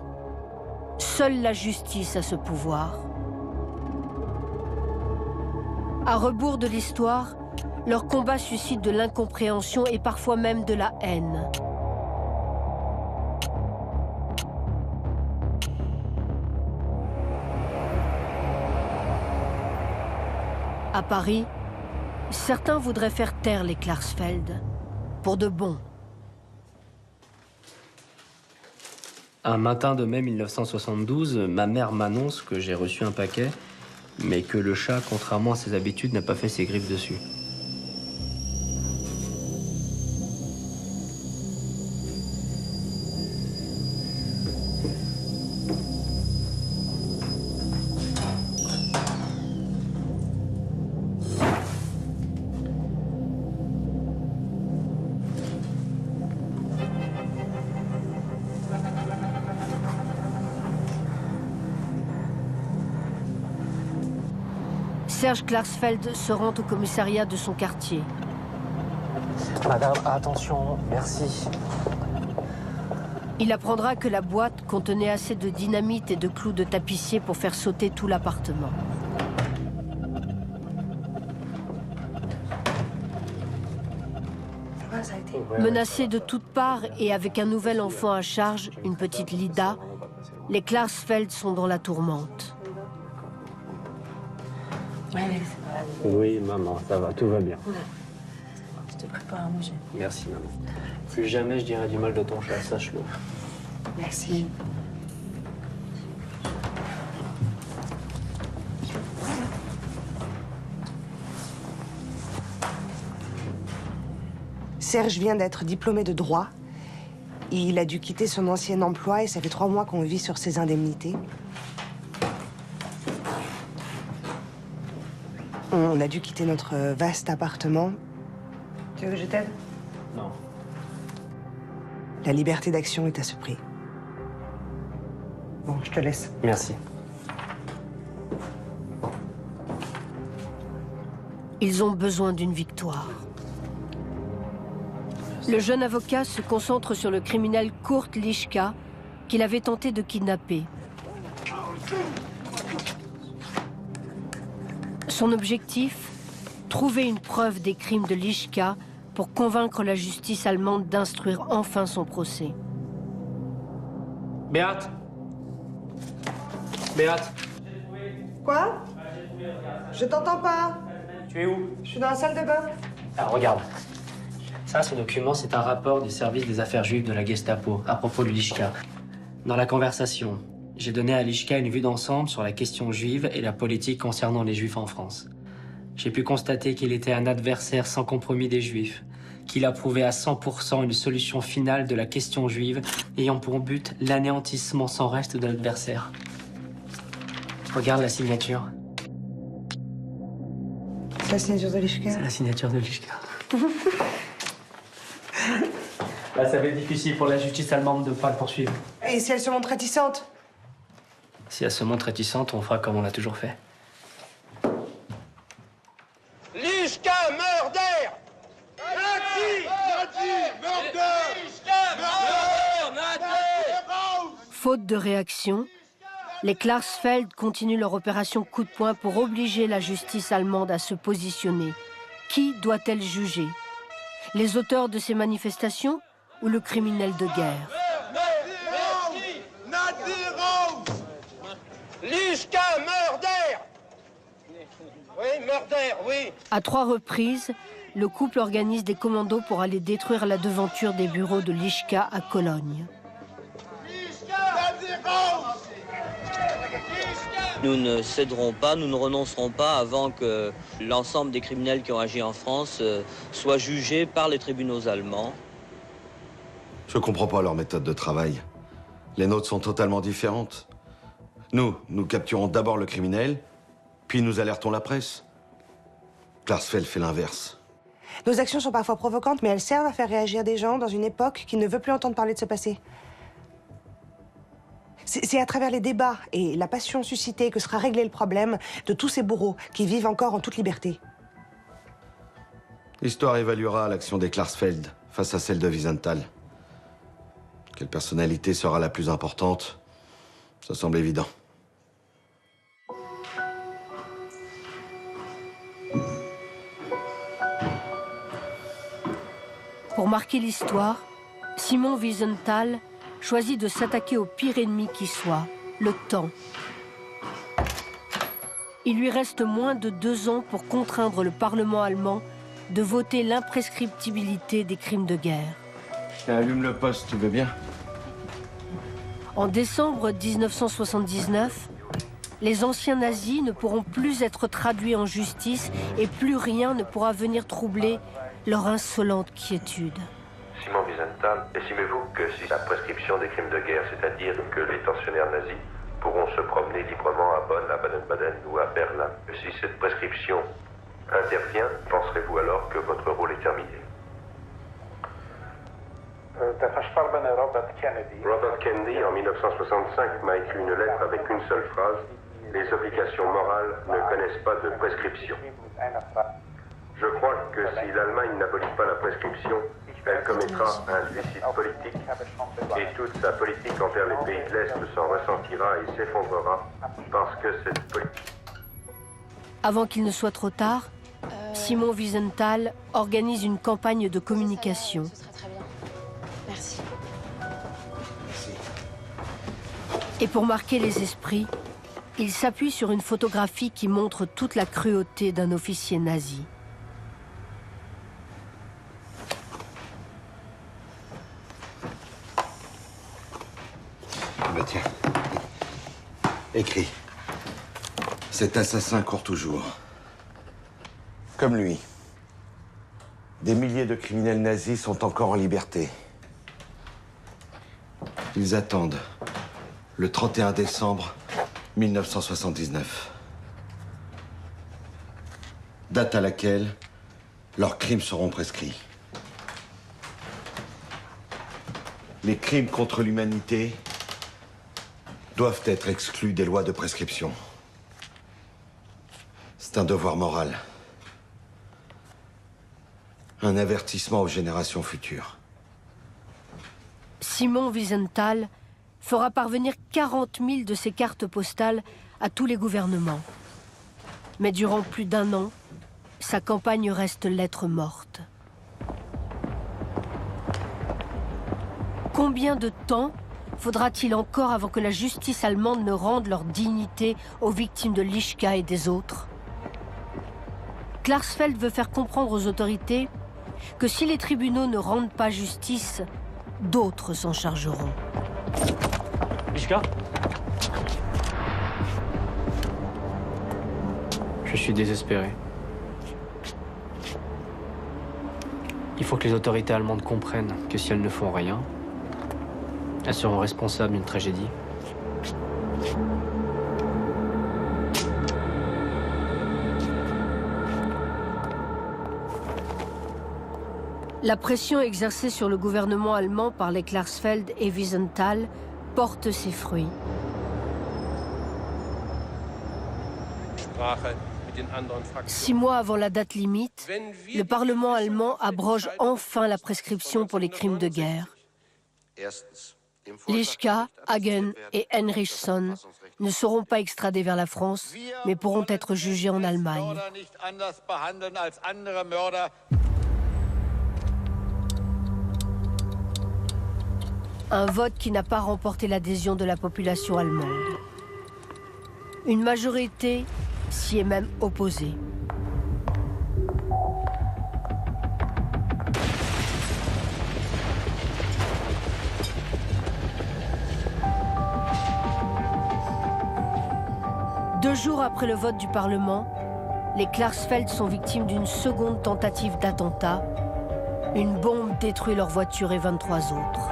Seule la justice a ce pouvoir. À rebours de l'histoire, leur combat suscite de l'incompréhension et parfois même de la haine. À Paris, certains voudraient faire taire les Klarsfeld, pour de bon. Un matin de mai 1972, ma mère m'annonce que j'ai reçu un paquet, mais que le chat, contrairement à ses habitudes, n'a pas fait ses griffes dessus. Serge Klarsfeld se rend au commissariat de son quartier. Madame, attention, merci. Il apprendra que la boîte contenait assez de dynamite et de clous de tapissier pour faire sauter tout l'appartement. Menacés de toutes parts et avec un nouvel enfant à charge, une petite Lida, les Klarsfeld sont dans la tourmente. Oui, maman, ça va, tout va bien. Je te prépare à manger. Merci, maman. Plus jamais je dirai du mal de ton chat, sache-le. Merci. Serge vient d'être diplômé de droit. Il a dû quitter son ancien emploi et ça fait 3 mois qu'on vit sur ses indemnités. On a dû quitter notre vaste appartement. Tu veux que je t'aide? Non. La liberté d'action est à ce prix. Bon, je te laisse. Merci. Ils ont besoin d'une victoire. Le jeune avocat se concentre sur le criminel Kurt Lischka, qu'il avait tenté de kidnapper. Son objectif, trouver une preuve des crimes de Lischka pour convaincre la justice allemande d'instruire enfin son procès. Béate Béate Quoi? Je t'entends pas. Tu es où? Je suis dans la salle de bain. Alors regarde. Ça, ce document, c'est un rapport du service des affaires juives de la Gestapo à propos de Lischka. Dans la conversation, j'ai donné à Lischka une vue d'ensemble sur la question juive et la politique concernant les juifs en France. J'ai pu constater qu'il était un adversaire sans compromis des juifs, qu'il approuvait à 100% une solution finale de la question juive ayant pour but l'anéantissement sans reste de l'adversaire. Regarde la signature. C'est la signature de Lischka? C'est la signature de Lischka. Là, ça va être difficile pour la justice allemande de ne pas le poursuivre. Et si elle se montre réticente? Si elle se montre réticente, on fera comme on l'a toujours fait. Lischka, murder! Nazi! Nazi! Murder! Lischka, murder! Nazi! Faute de réaction, Les Klarsfeld continuent leur opération coup de poing pour obliger la justice allemande à se positionner. Qui doit-elle juger? Les auteurs de ces manifestations ou le criminel de guerre? Lischka, Mörder! Oui, Mörder, oui. À 3 reprises, le couple organise des commandos pour aller détruire la devanture des bureaux de Lischka à Cologne. Nous ne céderons pas, nous ne renoncerons pas avant que l'ensemble des criminels qui ont agi en France soient jugés par les tribunaux allemands. Je comprends pas leur méthode de travail. Les nôtres sont totalement différentes. Nous capturons d'abord le criminel, puis nous alertons la presse. Klarsfeld fait l'inverse. Nos actions sont parfois provocantes, mais elles servent à faire réagir des gens dans une époque qui ne veut plus entendre parler de ce passé. C'est à travers les débats et la passion suscitée que sera réglé le problème de tous ces bourreaux qui vivent encore en toute liberté. L'histoire évaluera l'action des Klarsfeld face à celle de Wiesenthal. Quelle personnalité sera la plus importante? Ça semble évident. Pour marquer l'histoire, Simon Wiesenthal choisit de s'attaquer au pire ennemi qui soit, le temps. Il lui reste moins de 2 ans pour contraindre le Parlement allemand de voter l'imprescriptibilité des crimes de guerre. Allume le poste, tu veux bien? En décembre 1979, les anciens nazis ne pourront plus être traduits en justice et plus rien ne pourra venir troubler leur insolente quiétude. Simon Wiesenthal, estimez-vous que si la prescription des crimes de guerre, c'est-à-dire que les tortionnaires nazis pourront se promener librement à Bonn, à Baden-Baden ou à Berlin, si cette prescription intervient, penserez-vous alors que votre rôle est terminé? Robert Kennedy, en 1965, m'a écrit une lettre avec une seule phrase: les obligations morales ne connaissent pas de prescription. Je crois que si l'Allemagne n'abolit pas la prescription, elle commettra un suicide politique et toute sa politique envers les pays de l'Est s'en ressentira et s'effondrera parce que cette politique... Avant qu'il ne soit trop tard, Simon Wiesenthal organise une campagne de communication. Ce serait très bien. Merci. Et pour marquer les esprits, il s'appuie sur une photographie qui montre toute la cruauté d'un officier nazi. Bah tiens, écrit. Cet assassin court toujours. Comme lui. Des milliers de criminels nazis sont encore en liberté. Ils attendent le 31 décembre 1979. Date à laquelle leurs crimes seront prescrits. Les crimes contre l'humanité doivent être exclus des lois de prescription. C'est un devoir moral. Un avertissement aux générations futures. Simon Wiesenthal fera parvenir 40 000 de ces cartes postales à tous les gouvernements. Mais durant plus d'1 an, sa campagne reste lettre morte. Combien de temps faudra-t-il encore avant que la justice allemande ne rende leur dignité aux victimes de Lischka et des autres? Klarsfeld veut faire comprendre aux autorités que si les tribunaux ne rendent pas justice, d'autres s'en chargeront. Lischka ? Je suis désespéré. Il faut que les autorités allemandes comprennent que si elles ne font rien, elles seront responsables d'une tragédie. La pression exercée sur le gouvernement allemand par les Klarsfeld et Wiesenthal porte ses fruits. Six mois avant la date limite, le Parlement allemand abroge enfin la prescription pour les crimes de guerre. Lischka, Hagen et Henrichsson ne seront pas extradés vers la France, mais pourront être jugés en Allemagne. Un vote qui n'a pas remporté l'adhésion de la population allemande. Une majorité s'y est même opposée. Deux jours après le vote du Parlement, les Klarsfeld sont victimes d'une seconde tentative d'attentat. Une bombe détruit leur voiture et 23 autres.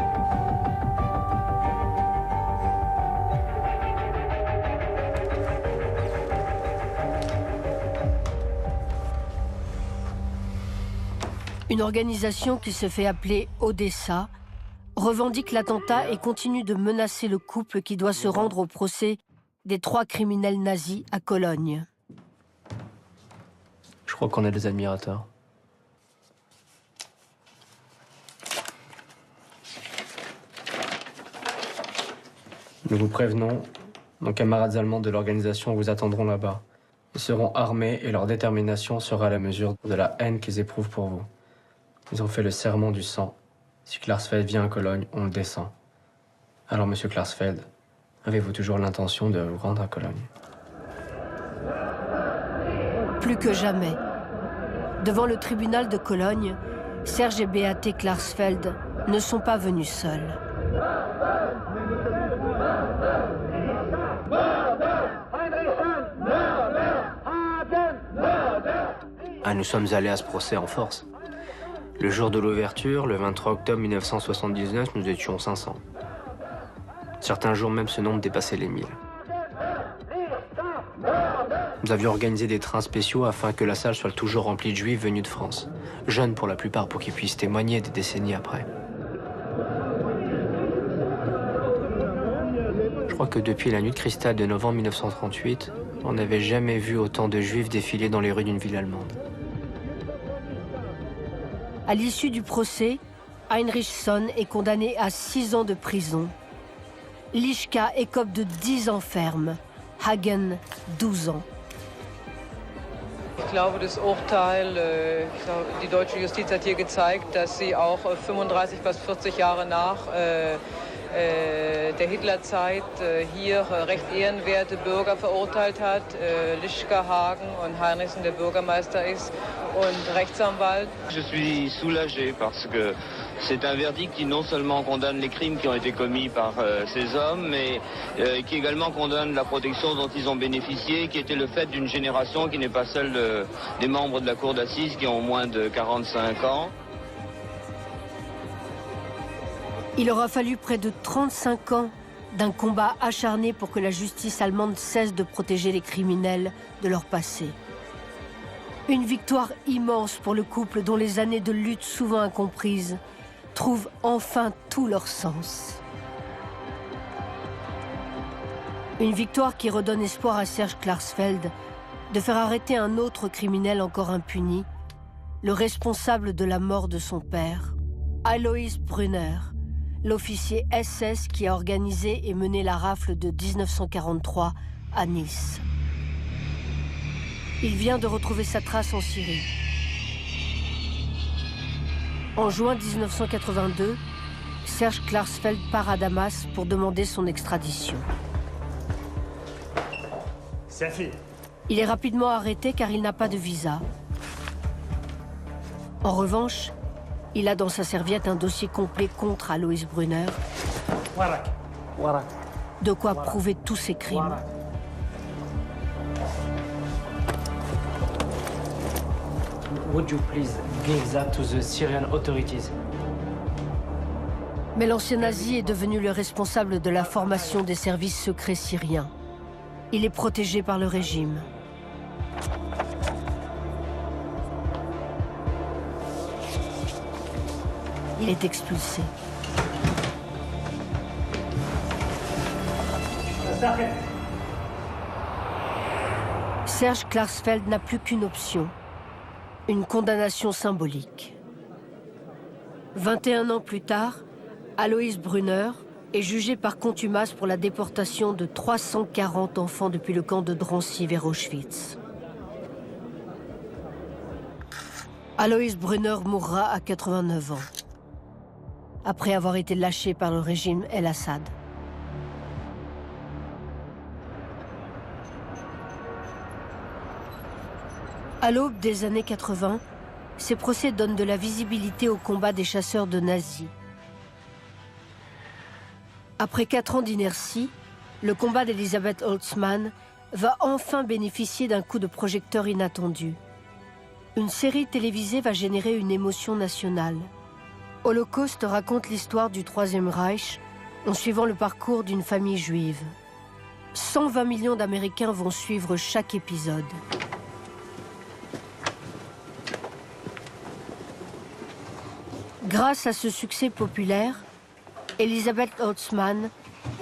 Une organisation qui se fait appeler Odessa revendique l'attentat et continue de menacer le couple qui doit se rendre au procès des 3 criminels nazis à Cologne. Je crois qu'on est des admirateurs. Nous vous prévenons, nos camarades allemands de l'organisation vous attendront là-bas. Ils seront armés et leur détermination sera à la mesure de la haine qu'ils éprouvent pour vous. Ils ont fait le serment du sang. Si Klarsfeld vient à Cologne, on le descend. Alors, monsieur Klarsfeld, avez-vous toujours l'intention de vous rendre à Cologne? Plus que jamais. Devant le tribunal de Cologne, Serge et Beate Klarsfeld ne sont pas venus seuls. Ah, nous sommes allés à ce procès en force. Le jour de l'ouverture, le 23 octobre 1979, nous étions 500. Certains jours même, ce nombre dépassait les 1000. Nous avions organisé des trains spéciaux afin que la salle soit toujours remplie de juifs venus de France. Jeunes pour la plupart, pour qu'ils puissent témoigner des décennies après. Je crois que depuis la nuit de cristal de novembre 1938, on n'avait jamais vu autant de juifs défiler dans les rues d'une ville allemande. À l'issue du procès, Heinrichsson est condamné à 6 ans de prison. Lischka écope de 10 ans ferme. Hagen, 12 ans. Ich glaube, das Urteil, die deutsche Justiz hat hier gezeigt, dass sie auch 35 bis 40 Jahre nach der Hitlerzeit hier recht ehrenwerte Bürger verurteilt hat. Lischka, Hagen und Heinrichsson, der Bürgermeister ist und Rechtsanwalt. Je suis soulagé parce que c'est un verdict qui non seulement condamne les crimes qui ont été commis par ces hommes, mais qui également condamne la protection dont ils ont bénéficié, qui était le fait d'une génération qui n'est pas celle des membres de la cour d'assises qui ont moins de 45 ans. Il aura fallu près de 35 ans d'un combat acharné pour que la justice allemande cesse de protéger les criminels de leur passé. Une victoire immense pour le couple dont les années de lutte souvent incomprises trouvent enfin tout leur sens. Une victoire qui redonne espoir à Serge Klarsfeld de faire arrêter un autre criminel encore impuni, le responsable de la mort de son père, Alois Brunner, l'officier SS qui a organisé et mené la rafle de 1943 à Nice. Il vient de retrouver sa trace en Syrie. En juin 1982, Serge Klarsfeld part à Damas pour demander son extradition. Il est rapidement arrêté car il n'a pas de visa. En revanche, il a dans sa serviette un dossier complet contre Alois Brunner. De quoi prouver tous ses crimes. Would you please give that to the Syrian authorities? Mais l'ancien nazi est devenu le responsable de la formation des services secrets syriens. Il est protégé par le régime. Il est expulsé. Serge Klarsfeld n'a plus qu'une option. Une condamnation symbolique. 21 ans plus tard, Alois Brunner, est jugé par contumace pour la déportation de 340 enfants depuis le camp de Drancy vers Auschwitz. Alois Brunner mourra à 89 ans, après avoir été lâché par le régime El-Assad. À l'aube des années 80, ces procès donnent de la visibilité au combat des chasseurs de nazis. Après 4 ans d'inertie, le combat d'Elisabeth Holtzman va enfin bénéficier d'un coup de projecteur inattendu. Une série télévisée va générer une émotion nationale. Holocauste raconte l'histoire du Troisième Reich en suivant le parcours d'une famille juive. 120 millions d'Américains vont suivre chaque épisode. Grâce à ce succès populaire, Elisabeth Holtzman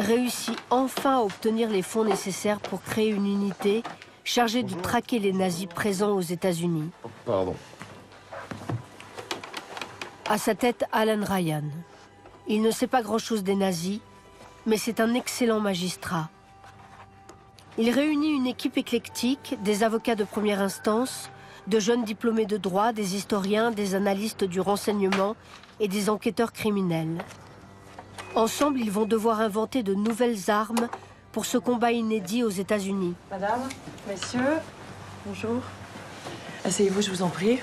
réussit enfin à obtenir les fonds nécessaires pour créer une unité chargée de traquer les nazis présents aux États-Unis. Pardon. À sa tête, Alan Ryan. Il ne sait pas grand-chose des nazis, mais c'est un excellent magistrat. Il réunit une équipe éclectique, des avocats de première instance, de jeunes diplômés de droit, des historiens, des analystes du renseignement et des enquêteurs criminels. Ensemble, ils vont devoir inventer de nouvelles armes pour ce combat inédit aux États-Unis. Madame, messieurs, bonjour. Asseyez-vous, je vous en prie.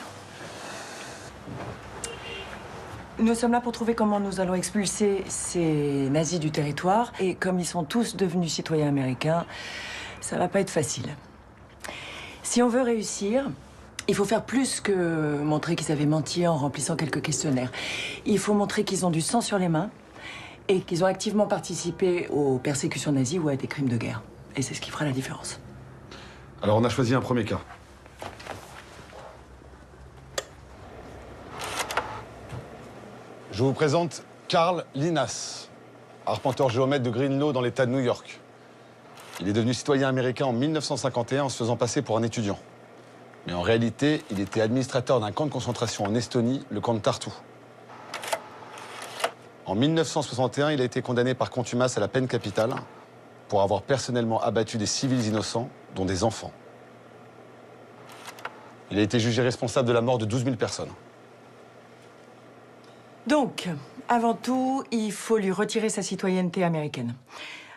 Nous sommes là pour trouver comment nous allons expulser ces nazis du territoire. Et comme ils sont tous devenus citoyens américains, ça va pas être facile. Si on veut réussir, il faut faire plus que montrer qu'ils avaient menti en remplissant quelques questionnaires. Il faut montrer qu'ils ont du sang sur les mains et qu'ils ont activement participé aux persécutions nazies ou à des crimes de guerre. Et c'est ce qui fera la différence. Alors on a choisi un premier cas. Je vous présente Carl Linas, arpenteur géomètre de Greenlaw dans l'État de New York. Il est devenu citoyen américain en 1951 en se faisant passer pour un étudiant. Mais en réalité, il était administrateur d'un camp de concentration en Estonie, le camp de Tartu. En 1961, il a été condamné par contumace à la peine capitale pour avoir personnellement abattu des civils innocents, dont des enfants. Il a été jugé responsable de la mort de 12 000 personnes. Donc, avant tout, il faut lui retirer sa citoyenneté américaine.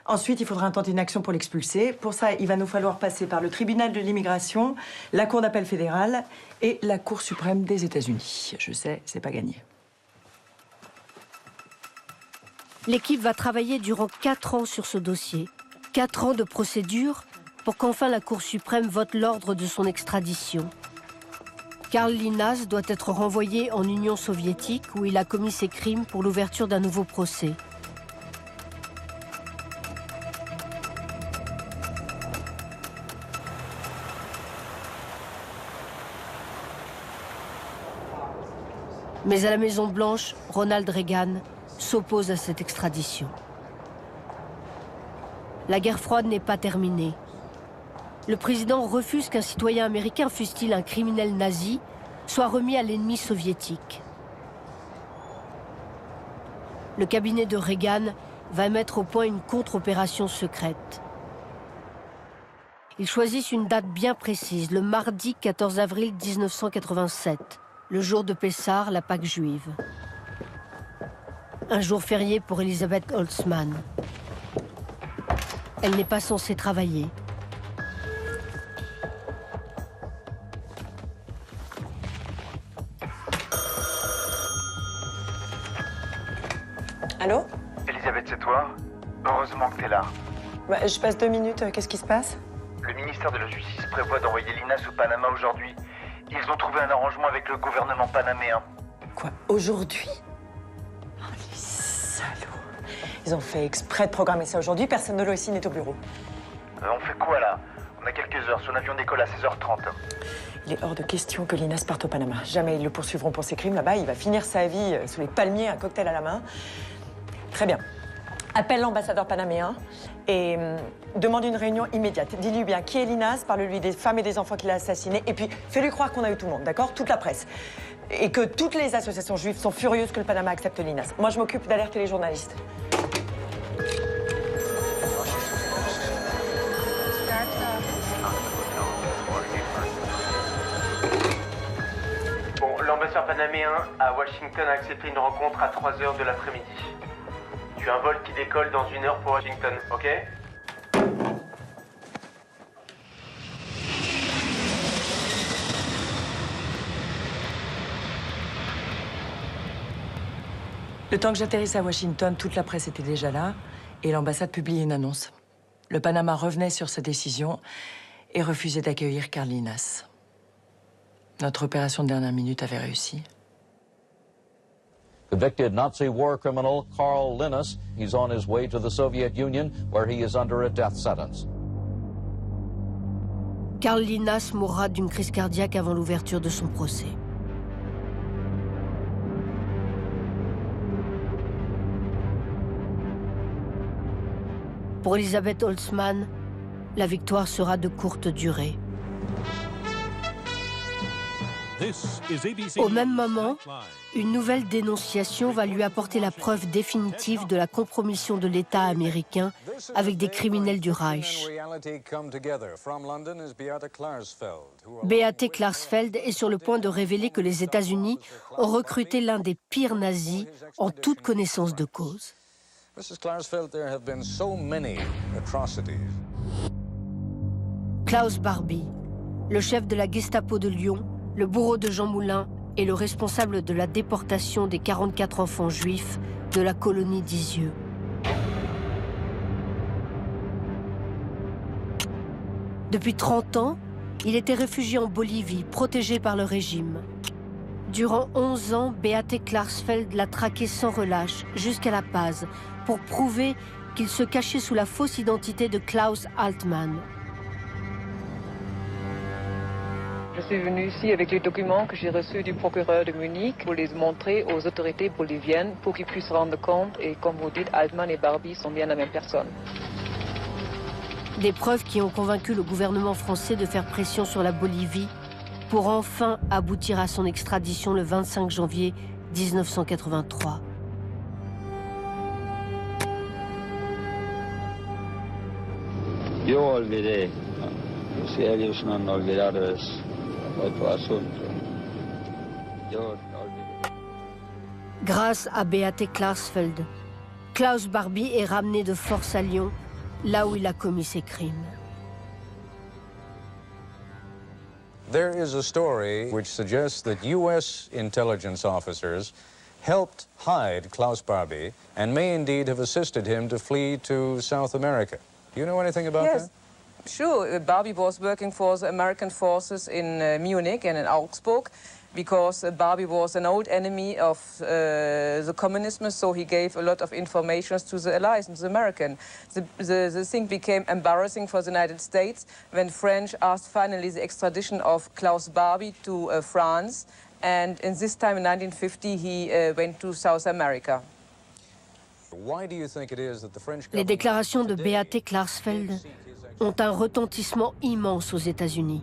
Ensuite, il faudra intenter une action pour l'expulser. Pour ça, il va nous falloir passer par le tribunal de l'immigration, la Cour d'appel fédérale et la Cour suprême des États-Unis. Je sais, c'est pas gagné. L'équipe va travailler durant 4 ans sur ce dossier. 4 ans de procédure pour qu'enfin la Cour suprême vote l'ordre de son extradition. Carl Linas doit être renvoyé en Union soviétique où il a commis ses crimes pour l'ouverture d'un nouveau procès. Mais à la Maison-Blanche, Ronald Reagan s'oppose à cette extradition. La guerre froide n'est pas terminée. Le président refuse qu'un citoyen américain, fût-il un criminel nazi, soit remis à l'ennemi soviétique. Le cabinet de Reagan va mettre au point une contre-opération secrète. Ils choisissent une date bien précise, le mardi 14 avril 1987, le jour de Pessah, la Pâque juive. Un jour férié pour Elisabeth Holtzman. Elle n'est pas censée travailler. Allô? Elisabeth, c'est toi? Heureusement que t'es là. Bah, je passe 2 minutes, qu'est-ce qui se passe? Le ministère de la Justice prévoit d'envoyer Linas au Panama aujourd'hui. Ils ont trouvé un arrangement avec le gouvernement panaméen. Quoi, aujourd'hui? Oh, les salauds. Ils ont fait exprès de programmer ça aujourd'hui, personne de l'OSI n'est au bureau. On fait quoi là? On a quelques heures, son avion décolle à 16h30. Il est hors de question que Linas parte au Panama. Jamais ils le poursuivront pour ses crimes là-bas. Il va finir sa vie sous les palmiers, un cocktail à la main. Très bien. Appelle l'ambassadeur panaméen et demande une réunion immédiate. Dis-lui bien qui est Linas, parle-lui des femmes et des enfants qu'il a assassinés, et puis fais-lui croire qu'on a eu tout le monde, d'accord? Toute la presse. Et que toutes les associations juives sont furieuses que le Panama accepte Linas. Moi, je m'occupe d'alerter les journalistes. L'ambassadeur panaméen à Washington a accepté une rencontre à 3h de l'après-midi. Tu as un vol qui décolle dans 1 heure pour Washington, ok? Le temps que j'atterrisse à Washington, toute la presse était déjà là et l'ambassade publiait une annonce. Le Panama revenait sur sa décision et refusait d'accueillir Karl Linas. Notre opération de dernière minute avait réussi. Convicted Nazi war criminal Karl Linas, he's on his way to the Soviet Union where he is under a death sentence. Karl Linas mourra d'une crise cardiaque avant l'ouverture de son procès. Pour Elizabeth Holtzman, la victoire sera de courte durée. Au même moment, une nouvelle dénonciation va lui apporter la preuve définitive de la compromission de l'État américain avec des criminels du Reich. Beate Klarsfeld est sur le point de révéler que les États-Unis ont recruté l'un des pires nazis en toute connaissance de cause. Klaus Barbie, le chef de la Gestapo de Lyon, le bourreau de Jean Moulin et le responsable de la déportation des 44 enfants juifs de la colonie d'Isieux. Depuis 30 ans, il était réfugié en Bolivie, protégé par le régime. Durant 11 ans, Beate Klarsfeld l'a traqué sans relâche jusqu'à La Paz pour prouver qu'il se cachait sous la fausse identité de Klaus Altmann. Je suis venue ici avec les documents que j'ai reçus du procureur de Munich pour les montrer aux autorités boliviennes pour qu'ils puissent rendre compte. Et comme vous dites, Altmann et Barbie sont bien la même personne. Des preuves qui ont convaincu le gouvernement français de faire pression sur la Bolivie pour enfin aboutir à son extradition le 25 janvier 1983. Yo olvidé. Si ellos no han olvidado es otro asunto. Yo olvidé. Grâce à Beate Klarsfeld, Klaus Barbie est ramené de force à Lyon, là où il a commis ses crimes. There is a story which suggests that U.S. intelligence officers helped hide Klaus Barbie and may indeed have assisted him to flee to South America. Do you know anything about that? Sure. Barbie was working for the American forces in Munich and in Augsburg because Barbie was an old enemy of the communism, so he gave a lot of information to the Allies and the Americans. The thing became embarrassing for the United States when French asked finally the extradition of Klaus Barbie to France, and in this time in 1950 he went to South America. Les déclarations de Beate Klarsfeld ont un retentissement immense aux États-Unis.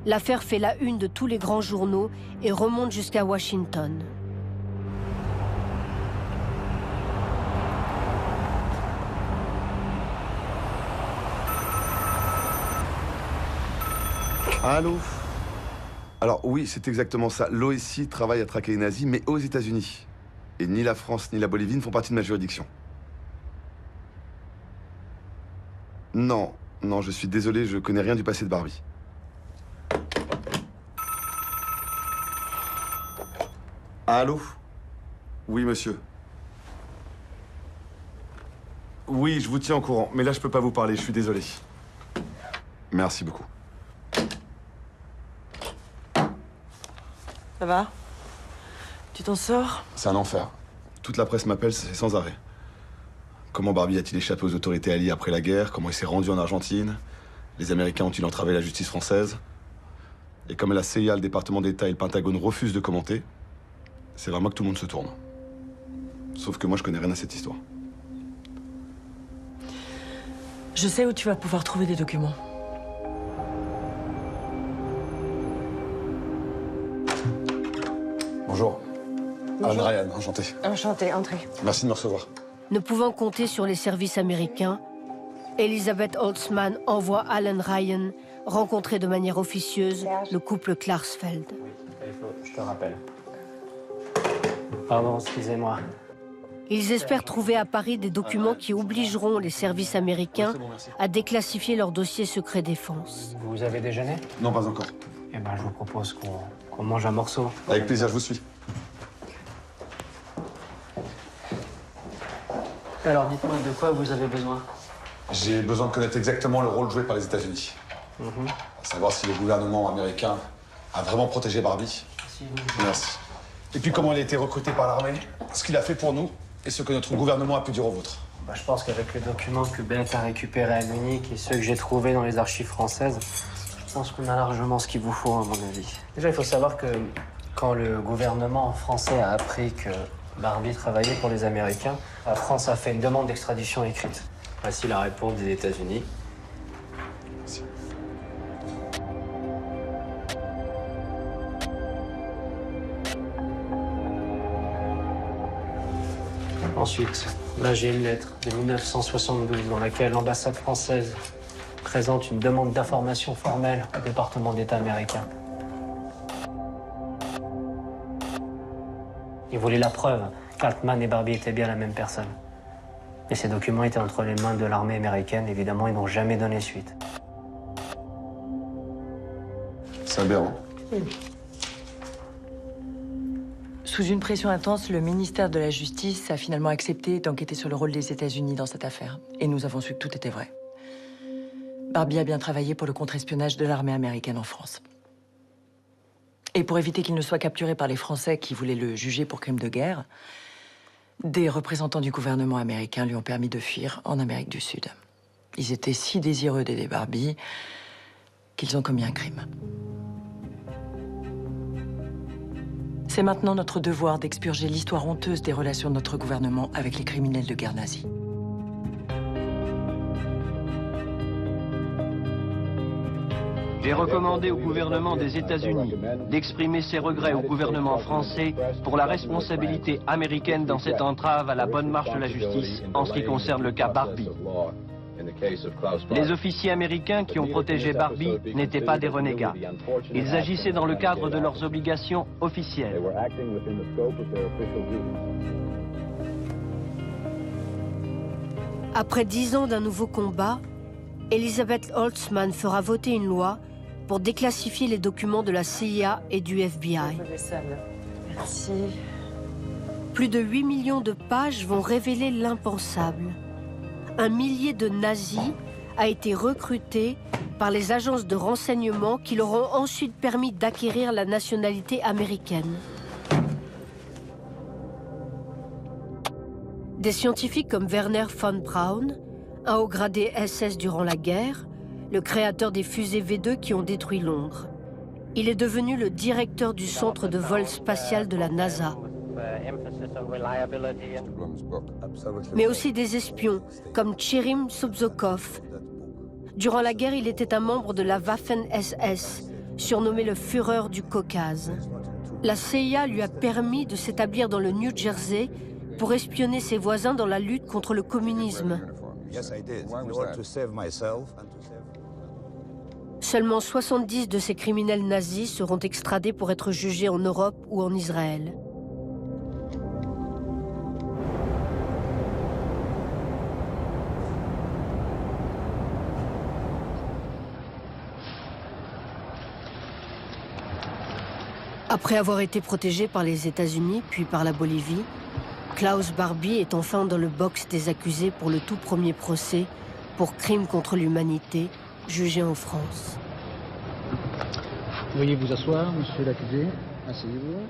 L'affaire fait la une de tous les grands journaux et remonte jusqu'à Washington. Allô? Alors oui, c'est exactement ça. L'OSI travaille à traquer les nazis, mais aux États-Unis. Et ni la France ni la Bolivie ne font partie de ma juridiction. Non, non, je suis désolé, je connais rien du passé de Barbie. Allô? Oui, monsieur. Oui, je vous tiens au courant, mais là, je peux pas vous parler, je suis désolé. Merci beaucoup. Ça va? Tu t'en sors? C'est un enfer. Toute la presse m'appelle, c'est sans arrêt. Comment Barbie a-t-il échappé aux autorités alliées après la guerre? Comment il s'est rendu en Argentine? Les Américains ont-ils entravé la justice française? Et comme la CIA, le département d'État et le Pentagone refusent de commenter, c'est vers moi que tout le monde se tourne. Sauf que moi, je connais rien à cette histoire. Je sais où tu vas pouvoir trouver des documents. Bonjour. Alan Ryan, enchanté. Enchanté, entrez. Merci de me recevoir. Ne pouvant compter sur les services américains, Elizabeth Holtzman envoie Alan Ryan rencontrer de manière officieuse le couple Klarsfeld. Je te rappelle. Pardon, excusez-moi. Ils espèrent trouver à Paris des documents qui obligeront les services américains à déclassifier leur dossier secret défense. Vous avez déjeuné? Non, pas encore. Eh ben, je vous propose qu'on mange un morceau. Avec plaisir, je vous suis. Alors, dites-moi, de quoi vous avez besoin? J'ai besoin de connaître exactement le rôle joué par les États-Unis. À savoir si le gouvernement américain a vraiment protégé Barbie. Merci. Et puis comment elle a été recrutée par l'armée, ce qu'il a fait pour nous et ce que notre gouvernement a pu dire au vôtre. Je pense qu'avec les documents que Bennett a récupérés à Munich et ceux que j'ai trouvés dans les archives françaises, je pense qu'on a largement ce qu'il vous faut, à mon avis. Déjà, il faut savoir que quand le gouvernement français a appris que Barbie travaillait pour les Américains, la France a fait une demande d'extradition écrite. Voici la réponse des États-Unis. Merci. Ensuite, là j'ai une lettre de 1972 dans laquelle l'ambassade française présente une demande d'information formelle au département d'État américain. Ils voulaient la preuve qu'Altman et Barbie étaient bien la même personne. Et ces documents étaient entre les mains de l'armée américaine. Évidemment, ils n'ont jamais donné suite. C'est aberrant. Sous une pression intense, le ministère de la Justice a finalement accepté d'enquêter sur le rôle des États-Unis dans cette affaire. Et nous avons su que tout était vrai. Barbie a bien travaillé pour le contre-espionnage de l'armée américaine en France. Et pour éviter qu'il ne soit capturé par les Français qui voulaient le juger pour crime de guerre, des représentants du gouvernement américain lui ont permis de fuir en Amérique du Sud. Ils étaient si désireux d'aider Barbie qu'ils ont commis un crime. C'est maintenant notre devoir d'expurger l'histoire honteuse des relations de notre gouvernement avec les criminels de guerre nazis. J'ai recommandé au gouvernement des États-Unis d'exprimer ses regrets au gouvernement français pour la responsabilité américaine dans cette entrave à la bonne marche de la justice en ce qui concerne le cas Barbie. Les officiers américains qui ont protégé Barbie n'étaient pas des renégats. Ils agissaient dans le cadre de leurs obligations officielles. Après 10 ans d'un nouveau combat, Elizabeth Holtzman fera voter une loi pour déclassifier les documents de la CIA et du FBI. Merci. Plus de 8 millions de pages vont révéler l'impensable. Un millier de nazis a été recruté par les agences de renseignement qui leur ont ensuite permis d'acquérir la nationalité américaine. Des scientifiques comme Werner von Braun, un haut gradé SS durant la guerre, le créateur des fusées V2 qui ont détruit Londres. Il est devenu le directeur du centre de vol spatial de la NASA. Mais aussi des espions, comme Tcherim Sobzokov. Durant la guerre, il était un membre de la Waffen-SS, surnommé le Führer du Caucase. La CIA lui a permis de s'établir dans le New Jersey pour espionner ses voisins dans la lutte contre le communisme. Seulement 70 de ces criminels nazis seront extradés pour être jugés en Europe ou en Israël. Après avoir été protégé par les États-Unis puis par la Bolivie, Klaus Barbie est enfin dans le box des accusés pour le tout premier procès pour crime contre l'humanité, jugé en France. Veuillez vous asseoir, monsieur l'accusé. Asseyez-vous.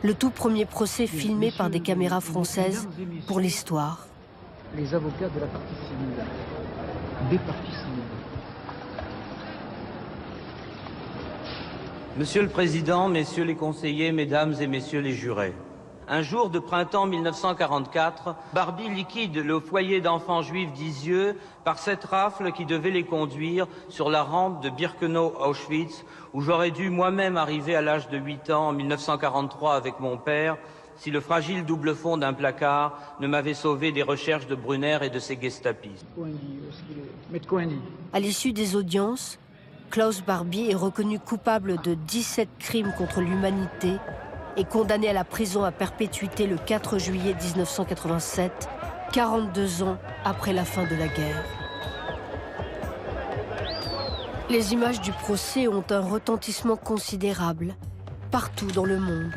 Le tout premier procès filmé par des caméras françaises pour l'histoire. Les avocats de la partie civile. Des parties civiles. Monsieur le Président, Messieurs les conseillers, Mesdames et Messieurs les jurés. Un jour de printemps 1944, Barbie liquide le foyer d'enfants juifs d'Isieux par cette rafle qui devait les conduire sur la rampe de Birkenau-Auschwitz, où j'aurais dû moi-même arriver à l'âge de 8 ans en 1943 avec mon père, si le fragile double fond d'un placard ne m'avait sauvé des recherches de Brunner et de ses gestapistes. À l'issue des audiences, Klaus Barbie est reconnu coupable de 17 crimes contre l'humanité et condamné à la prison à perpétuité le 4 juillet 1987, 42 ans après la fin de la guerre. Les images du procès ont un retentissement considérable, partout dans le monde.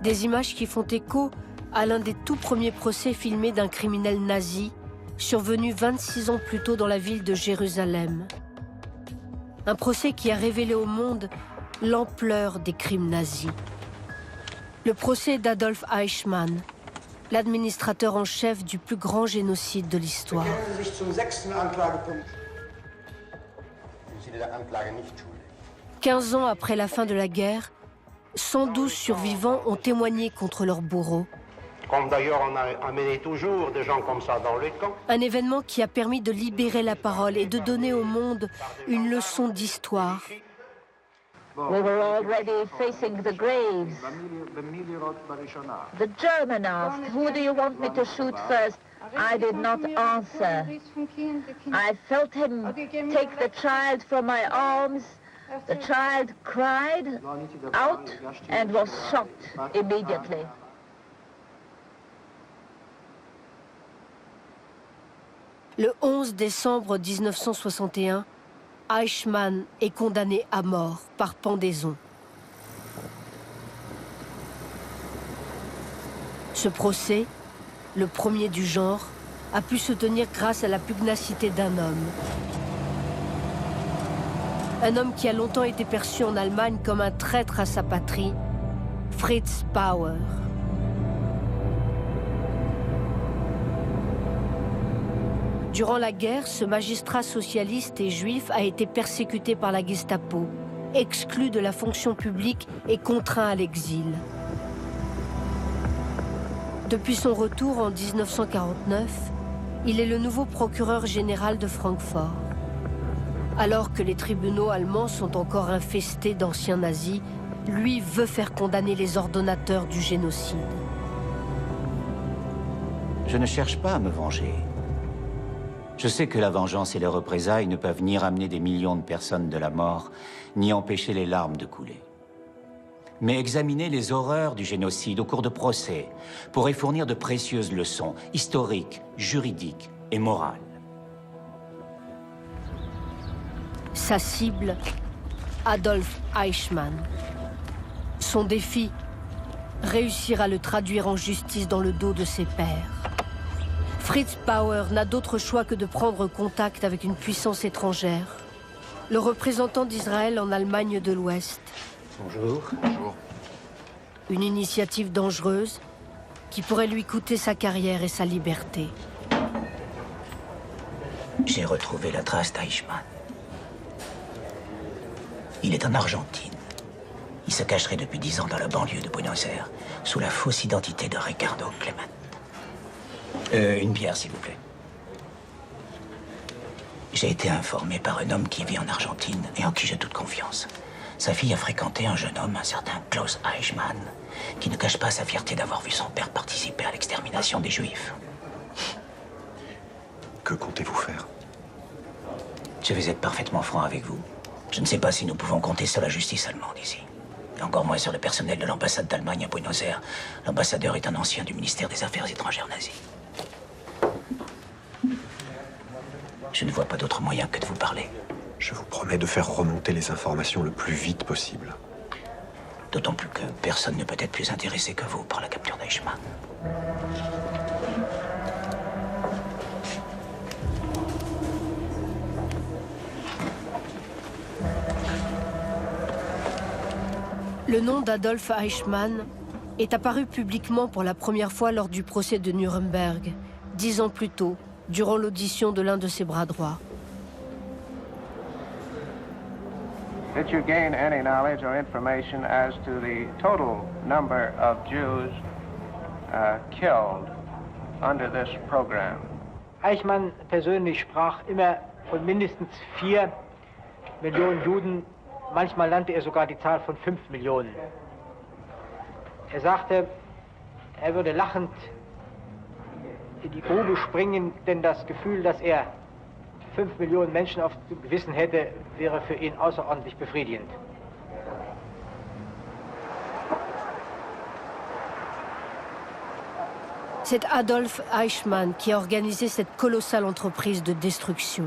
Des images qui font écho à l'un des tout premiers procès filmés d'un criminel nazi, survenu 26 ans plus tôt dans la ville de Jérusalem. Un procès qui a révélé au monde l'ampleur des crimes nazis. Le procès d'Adolf Eichmann, l'administrateur en chef du plus grand génocide de l'histoire. 15 ans après la fin de la guerre, 112 survivants ont témoigné contre leur bourreau. Comme d'ailleurs on a amené toujours des gens comme ça dans les camps. Un événement qui a permis de libérer la parole et de donner au monde une leçon d'histoire. We were already facing the graves. The German asked, "Who do you want me to shoot first?" I did not answer. I felt him take the child from my arms. The child cried out and was shot immediately. Le 11 décembre 1961, Eichmann est condamné à mort par pendaison. Ce procès, le premier du genre, a pu se tenir grâce à la pugnacité d'un homme. Un homme qui a longtemps été perçu en Allemagne comme un traître à sa patrie, Fritz Bauer. Durant la guerre, ce magistrat socialiste et juif a été persécuté par la Gestapo, exclu de la fonction publique et contraint à l'exil. Depuis son retour en 1949, il est le nouveau procureur général de Francfort. Alors que les tribunaux allemands sont encore infestés d'anciens nazis, lui veut faire condamner les ordonnateurs du génocide. Je ne cherche pas à me venger. Je sais que la vengeance et les représailles ne peuvent ni ramener des millions de personnes de la mort, ni empêcher les larmes de couler. Mais examiner les horreurs du génocide au cours de procès pourrait fournir de précieuses leçons historiques, juridiques et morales. Sa cible, Adolf Eichmann. Son défi, réussir à le traduire en justice dans le dos de ses pairs. Fritz Bauer n'a d'autre choix que de prendre contact avec une puissance étrangère, le représentant d'Israël en Allemagne de l'Ouest. Bonjour. Bonjour. Une initiative dangereuse qui pourrait lui coûter sa carrière et sa liberté. J'ai retrouvé la trace d'Eichmann. Il est en Argentine. Il se cacherait depuis 10 ans dans la banlieue de Buenos Aires, sous la fausse identité de Ricardo Clement. Une bière, s'il vous plaît. J'ai été informé par un homme qui vit en Argentine et en qui j'ai toute confiance. Sa fille a fréquenté un jeune homme, un certain Klaus Eichmann, qui ne cache pas sa fierté d'avoir vu son père participer à l'extermination des Juifs. Que comptez-vous faire? Je vais être parfaitement franc avec vous. Je ne sais pas si nous pouvons compter sur la justice allemande ici. Et encore moins sur le personnel de l'ambassade d'Allemagne à Buenos Aires. L'ambassadeur est un ancien du ministère des Affaires étrangères nazi. Je ne vois pas d'autre moyen que de vous parler. Je vous promets de faire remonter les informations le plus vite possible. D'autant plus que personne ne peut être plus intéressé que vous par la capture d'Eichmann. Le nom d'Adolf Eichmann est apparu publiquement pour la première fois lors du procès de Nuremberg, 10 ans plus tôt, durant l'audition de l'un de ses bras droits. Did you gain any knowledge or information as to the total number of Jews killed under this program? Eichmann persönlich sprach immer von mindestens 4 Millionen Juden. Manchmal nannte er sogar die Zahl von 5 Millionen. Er sagte, er würde lachend in die Grube springen, denn das Gefühl, das er 5 Millionen Menschen auf dem Gewissen hätte, wäre für ihn außerordentlich befriedigend. C'est Adolf Eichmann qui a organisé cette colossale entreprise de destruction.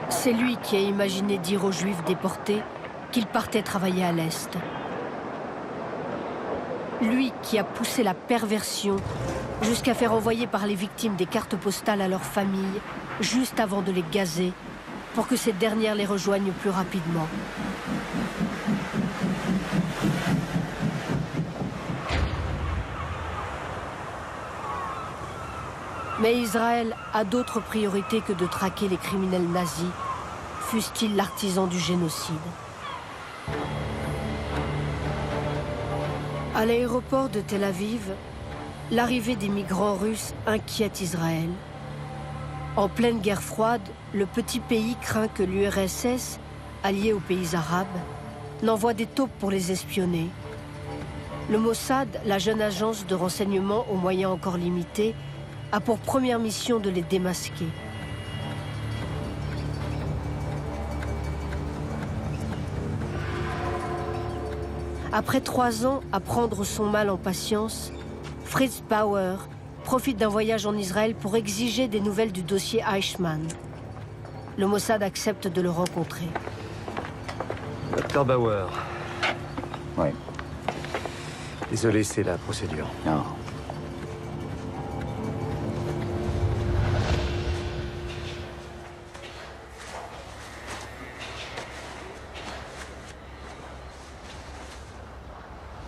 C'est lui qui a imaginé dire aux Juifs déportés qu'ils partaient travailler à l'Est. Lui qui a poussé la perversion jusqu'à faire envoyer par les victimes des cartes postales à leurs familles juste avant de les gazer pour que ces dernières les rejoignent plus rapidement. Mais Israël a d'autres priorités que de traquer les criminels nazis, fussent-ils l'artisan du génocide. À l'aéroport de Tel Aviv, l'arrivée des migrants russes inquiète Israël. En pleine guerre froide, le petit pays craint que l'URSS, allié aux pays arabes, n'envoie des taupes pour les espionner. Le Mossad, la jeune agence de renseignement aux moyens encore limités, a pour première mission de les démasquer. Après 3 ans à prendre son mal en patience, Fritz Bauer profite d'un voyage en Israël pour exiger des nouvelles du dossier Eichmann. Le Mossad accepte de le rencontrer. Dr Bauer. Oui. Désolé, c'est la procédure. Non.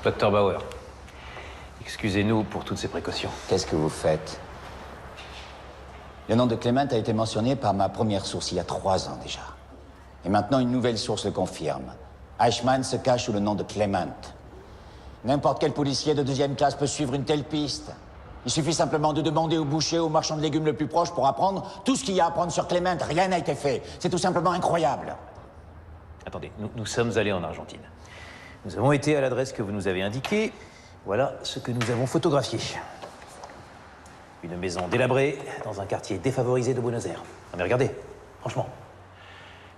Dr Bauer, excusez-nous pour toutes ces précautions. Qu'est-ce que vous faites? Le nom de Clement a été mentionné par ma première source il y a 3 ans déjà. Et maintenant, une nouvelle source le confirme. Eichmann se cache sous le nom de Clement. N'importe quel policier de 2e classe peut suivre une telle piste. Il suffit simplement de demander au boucher, au marchand de légumes le plus proche pour apprendre tout ce qu'il y a à apprendre sur Clement. Rien n'a été fait. C'est tout simplement incroyable. Attendez, nous sommes allés en Argentine. Nous avons été à l'adresse que vous nous avez indiquée. Voilà ce que nous avons photographié. Une maison délabrée dans un quartier défavorisé de Buenos Aires. Non mais regardez, franchement.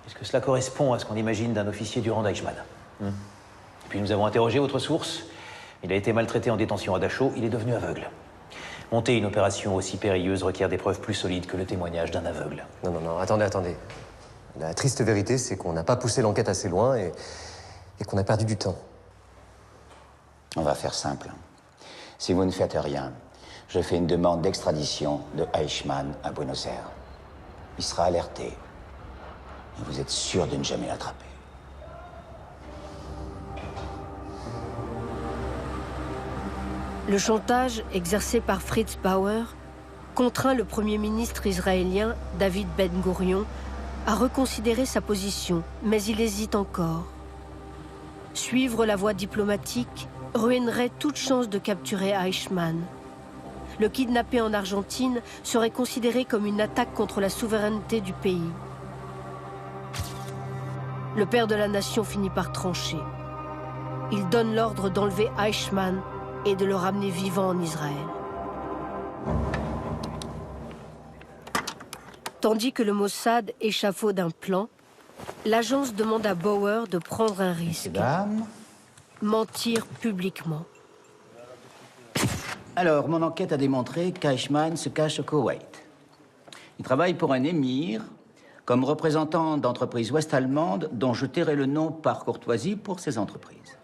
Est-ce que cela correspond à ce qu'on imagine d'un officier du rang d'Eichmann? Et puis nous avons interrogé votre source. Il a été maltraité en détention à Dachau. Il est devenu aveugle. Monter une opération aussi périlleuse requiert des preuves plus solides que le témoignage d'un aveugle. Non, attendez. La triste vérité, c'est qu'on n'a pas poussé l'enquête assez loin et qu'on a perdu du temps. On va faire simple. Si vous ne faites rien, je fais une demande d'extradition de Eichmann à Buenos Aires. Il sera alerté. Et vous êtes sûr de ne jamais l'attraper. Le chantage exercé par Fritz Bauer contraint le Premier ministre israélien David Ben-Gourion à reconsidérer sa position, mais il hésite encore. Suivre la voie diplomatique ruinerait toute chance de capturer Eichmann. Le kidnapper en Argentine serait considéré comme une attaque contre la souveraineté du pays. Le père de la nation finit par trancher. Il donne l'ordre d'enlever Eichmann et de le ramener vivant en Israël. Tandis que le Mossad échafaude un plan, l'agence demande à Bauer de prendre un risque. Mentir publiquement. Alors, mon enquête a démontré qu'Eichmann se cache au Koweït. Il travaille pour un émir comme représentant d'entreprises ouest-allemandes dont je tairai le nom par courtoisie pour ces entreprises.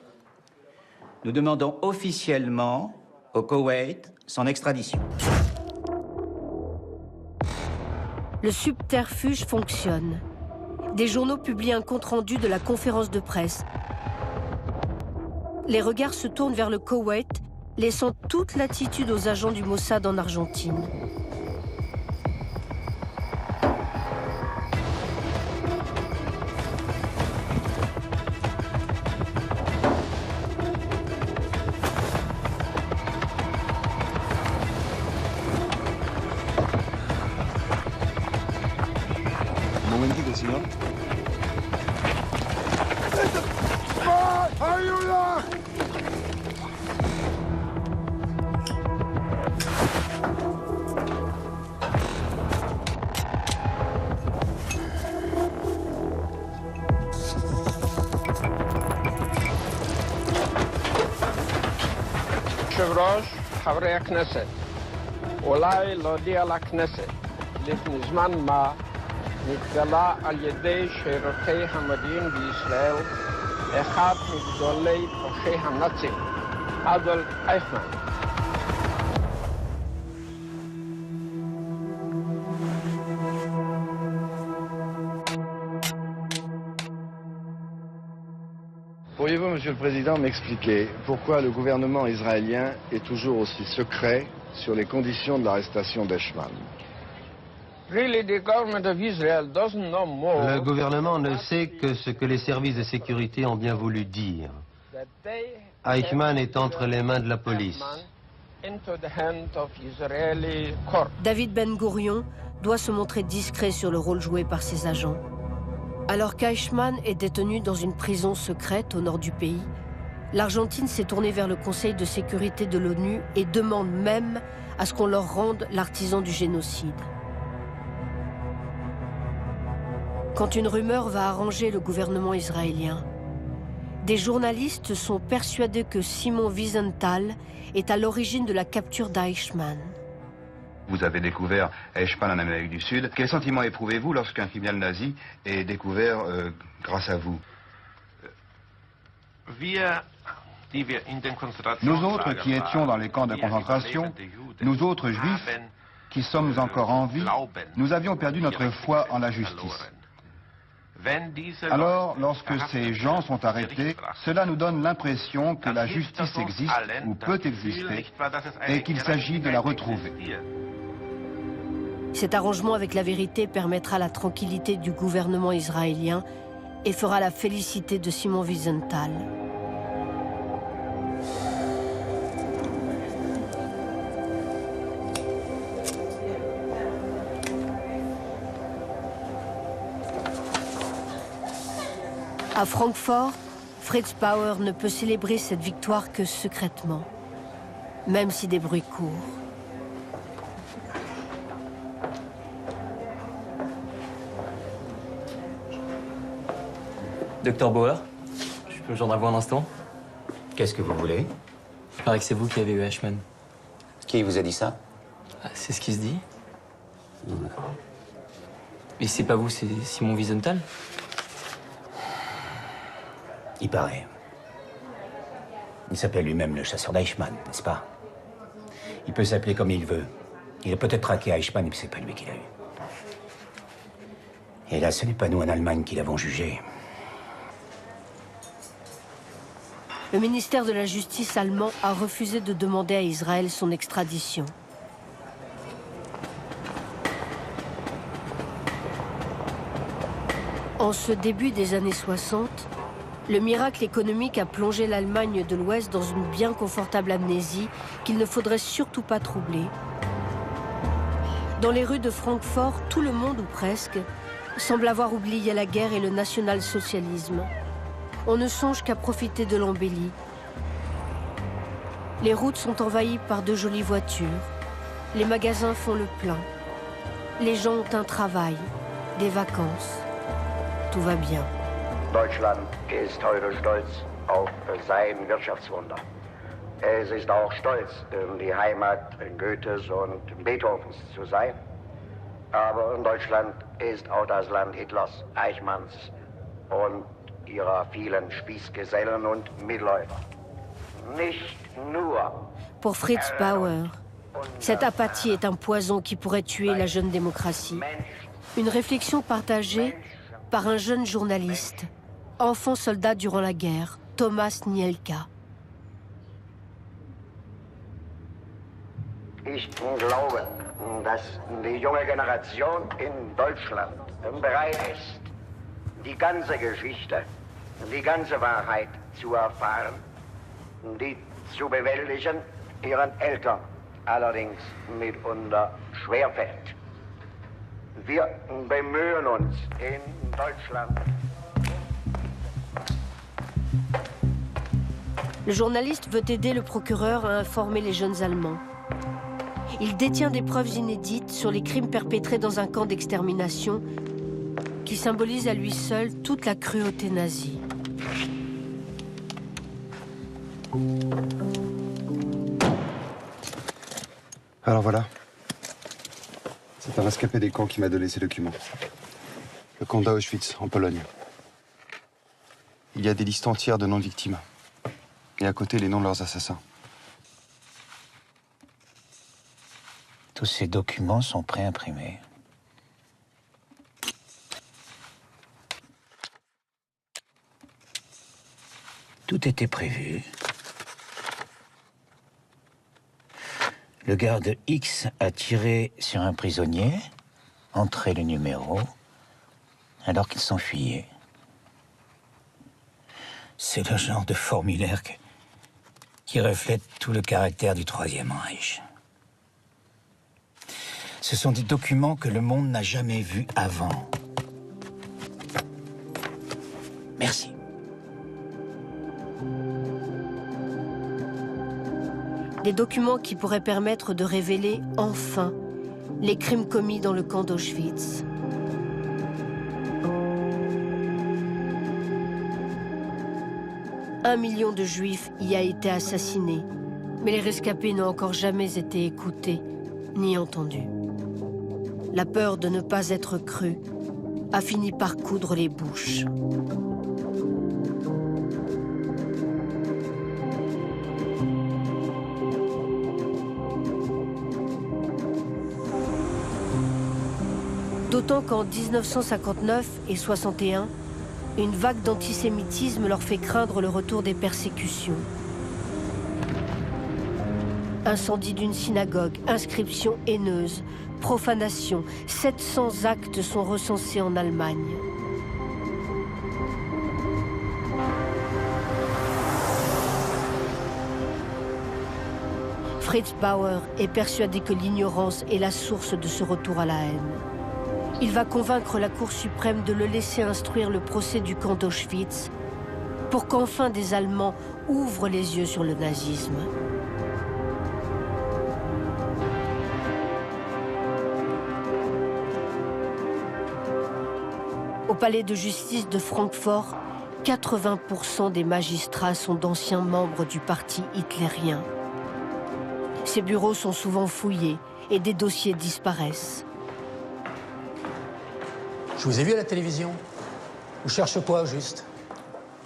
Nous demandons officiellement au Koweït son extradition. Le subterfuge fonctionne. Des journaux publient un compte-rendu de la conférence de presse. Les regards se tournent vers le Koweït, laissant toute latitude aux agents du Mossad en Argentine. Señor. ¡Ayuda! יושב-ראש, חברי הכנסת, אולי להודיע לכנסת, לפני זמן מה נתגלה על ידי שירותי המודיעין בישראל אחד מגדולי פושעי הנאצים, אדולף אייכמן. Pourriez-vous, Monsieur le Président, m'expliquer pourquoi le gouvernement israélien est toujours aussi secret sur les conditions de l'arrestation d'Eichmann? Le gouvernement ne sait que ce que les services de sécurité ont bien voulu dire. Eichmann est entre les mains de la police. David Ben-Gourion doit se montrer discret sur le rôle joué par ses agents. Alors qu'Eichmann est détenu dans une prison secrète au nord du pays, l'Argentine s'est tournée vers le Conseil de sécurité de l'ONU et demande même à ce qu'on leur rende l'artisan du génocide. Quand une rumeur va arranger le gouvernement israélien, des journalistes sont persuadés que Simon Wiesenthal est à l'origine de la capture d'Eichmann. Vous avez découvert Eichmann en Amérique du Sud. Quel sentiment éprouvez-vous lorsqu'un criminel nazi est découvert grâce à vous? Nous autres qui étions dans les camps de concentration, nous autres juifs qui sommes encore en vie, nous avions perdu notre foi en la justice. Alors, lorsque ces gens sont arrêtés, cela nous donne l'impression que la justice existe ou peut exister et qu'il s'agit de la retrouver. Cet arrangement avec la vérité permettra la tranquillité du gouvernement israélien et fera la félicité de Simon Wiesenthal. À Francfort, Fritz Bauer ne peut célébrer cette victoire que secrètement, même si des bruits courent. Docteur Bauer, je peux joindre à vous un instant? Qu'est-ce que vous voulez? Il paraît que c'est vous qui avez eu Eichmann. Qui vous a dit ça? C'est ce qui se dit. Mais c'est pas vous, c'est Simon Wiesenthal? Il paraît. Il s'appelle lui-même le chasseur d'Eichmann, n'est-ce pas? Il peut s'appeler comme il veut. Il a peut-être traqué Eichmann, mais c'est pas lui qui l'a eu. Et là, ce n'est pas nous en Allemagne qui l'avons jugé. Le ministère de la Justice allemand a refusé de demander à Israël son extradition. En ce début des années 60, le miracle économique a plongé l'Allemagne de l'Ouest dans une bien confortable amnésie qu'il ne faudrait surtout pas troubler. Dans les rues de Francfort, tout le monde, ou presque, semble avoir oublié la guerre et le national-socialisme. On ne songe qu'à profiter de l'embellie. Les routes sont envahies par de jolies voitures. Les magasins font le plein. Les gens ont un travail, des vacances. Tout va bien. Deutschland ist heute stolz auf sein Wirtschaftswunder. Es ist auch stolz, die Heimat Goethes und Beethovens zu sein. Aber Deutschland ist auch das Land Hitlers, Eichmanns und ihrer vielen Spießgesellen und Mitläufer. Nicht nur. Pour Fritz Bauer, cette apathie est un poison qui pourrait tuer la jeune démocratie. Une réflexion partagée par un jeune journaliste, enfant soldat durant la guerre, Thomas Nielka. Ich glaube, dass die junge Generation in Deutschland bereit ist, die ganze Geschichte, die ganze Wahrheit zu erfahren, die zu bewältigen ihren Eltern allerdings mitunter schwerfällt. Wir bemühen uns in Deutschland. Le journaliste veut aider le procureur à informer les jeunes Allemands. Il détient des preuves inédites sur les crimes perpétrés dans un camp d'extermination qui symbolise à lui seul toute la cruauté nazie. Alors voilà. C'est un rescapé des camps qui m'a donné ces documents. Le camp d'Auschwitz, en Pologne. Il y a des listes entières de noms de victimes. Et à côté, les noms de leurs assassins. Tous ces documents sont préimprimés. Tout était prévu. Le garde X a tiré sur un prisonnier, entré le numéro, alors qu'il s'enfuyait. C'est le genre de formulaire qui reflète tout le caractère du Troisième Reich. Ce sont des documents que le monde n'a jamais vus avant. Merci. Des documents qui pourraient permettre de révéler, enfin, les crimes commis dans le camp d'Auschwitz. Un million de Juifs y a été assassiné, mais les rescapés n'ont encore jamais été écoutés, ni entendus. La peur de ne pas être crus a fini par coudre les bouches. D'autant qu'en 1959 et 61, une vague d'antisémitisme leur fait craindre le retour des persécutions. Incendie d'une synagogue, inscription haineuse, profanation, 700 actes sont recensés en Allemagne. Fritz Bauer est persuadé que l'ignorance est la source de ce retour à la haine. Il va convaincre la Cour suprême de le laisser instruire le procès du camp d'Auschwitz pour qu'enfin des Allemands ouvrent les yeux sur le nazisme. Au palais de justice de Francfort, 80% des magistrats sont d'anciens membres du parti hitlérien. Ces bureaux sont souvent fouillés et des dossiers disparaissent. Je vous ai vu à la télévision. Vous cherchez quoi, au juste?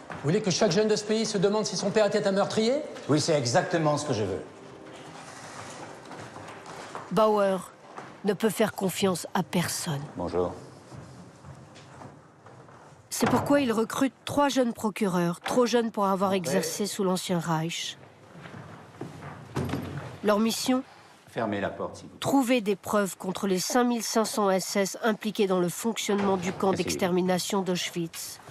Vous voulez que chaque jeune de ce pays se demande si son père était un meurtrier? Oui, c'est exactement ce que je veux. Bauer ne peut faire confiance à personne. Bonjour. C'est pourquoi il recrute 3 jeunes procureurs, trop jeunes pour avoir exercé sous l'Ancien Reich. Leur mission? Fermez la porte, s'il vous plaît. Trouver des preuves contre les 5500 SS impliqués dans le fonctionnement du camp d'extermination d'Auschwitz.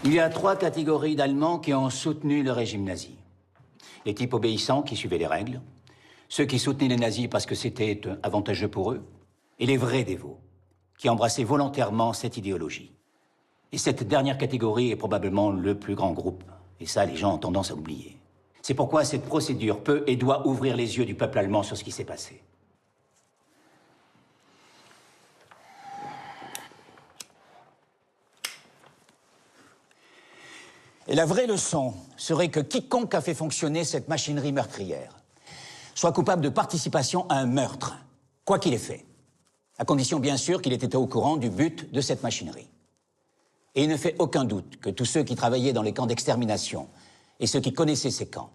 Il y a 3 catégories d'Allemands qui ont soutenu le régime nazi. Les types obéissants qui suivaient les règles, ceux qui soutenaient les nazis parce que c'était avantageux pour eux, et les vrais dévots, qui embrassaient volontairement cette idéologie. Et cette dernière catégorie est probablement le plus grand groupe. Et ça, les gens ont tendance à oublier. C'est pourquoi cette procédure peut et doit ouvrir les yeux du peuple allemand sur ce qui s'est passé. Et la vraie leçon serait que quiconque a fait fonctionner cette machinerie meurtrière soit coupable de participation à un meurtre, quoi qu'il ait fait, à condition bien sûr qu'il ait été au courant du but de cette machinerie. Et il ne fait aucun doute que tous ceux qui travaillaient dans les camps d'extermination et ceux qui connaissaient ces camps,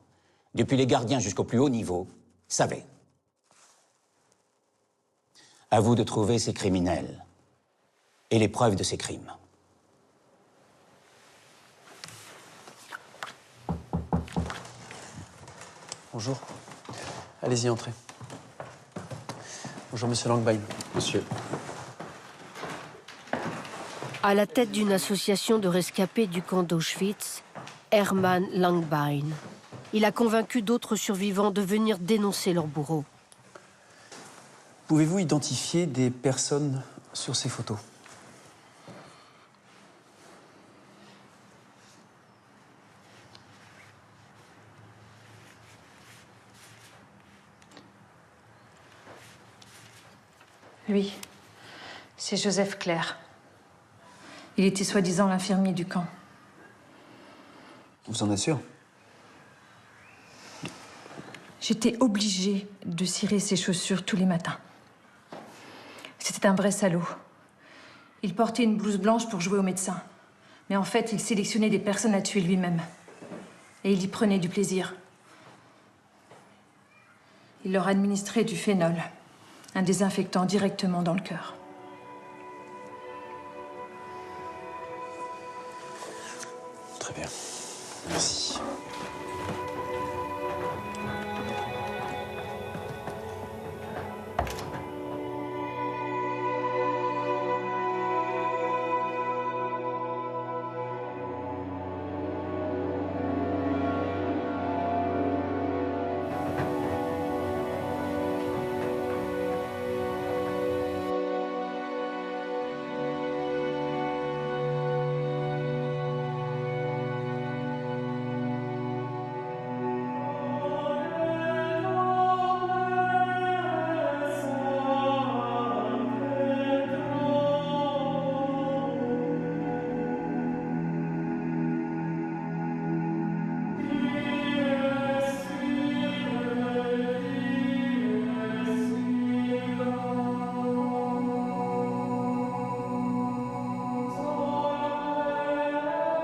depuis les gardiens jusqu'au plus haut niveau, savaient. À vous de trouver ces criminels et les preuves de ces crimes. Bonjour. Allez-y, entrez. Bonjour, monsieur Langbein. Monsieur. À la tête d'une association de rescapés du camp d'Auschwitz, Hermann Langbein. Il a convaincu d'autres survivants de venir dénoncer leur bourreau. Pouvez-vous identifier des personnes sur ces photos? Oui, c'est Joseph Clair. Il était soi-disant l'infirmier du camp. Vous en êtes sûr? J'étais obligée de cirer ses chaussures tous les matins. C'était un vrai salaud. Il portait une blouse blanche pour jouer au médecin. Mais en fait, il sélectionnait des personnes à tuer lui-même. Et il y prenait du plaisir. Il leur administrait du phénol, un désinfectant directement dans le cœur. Très bien. Merci.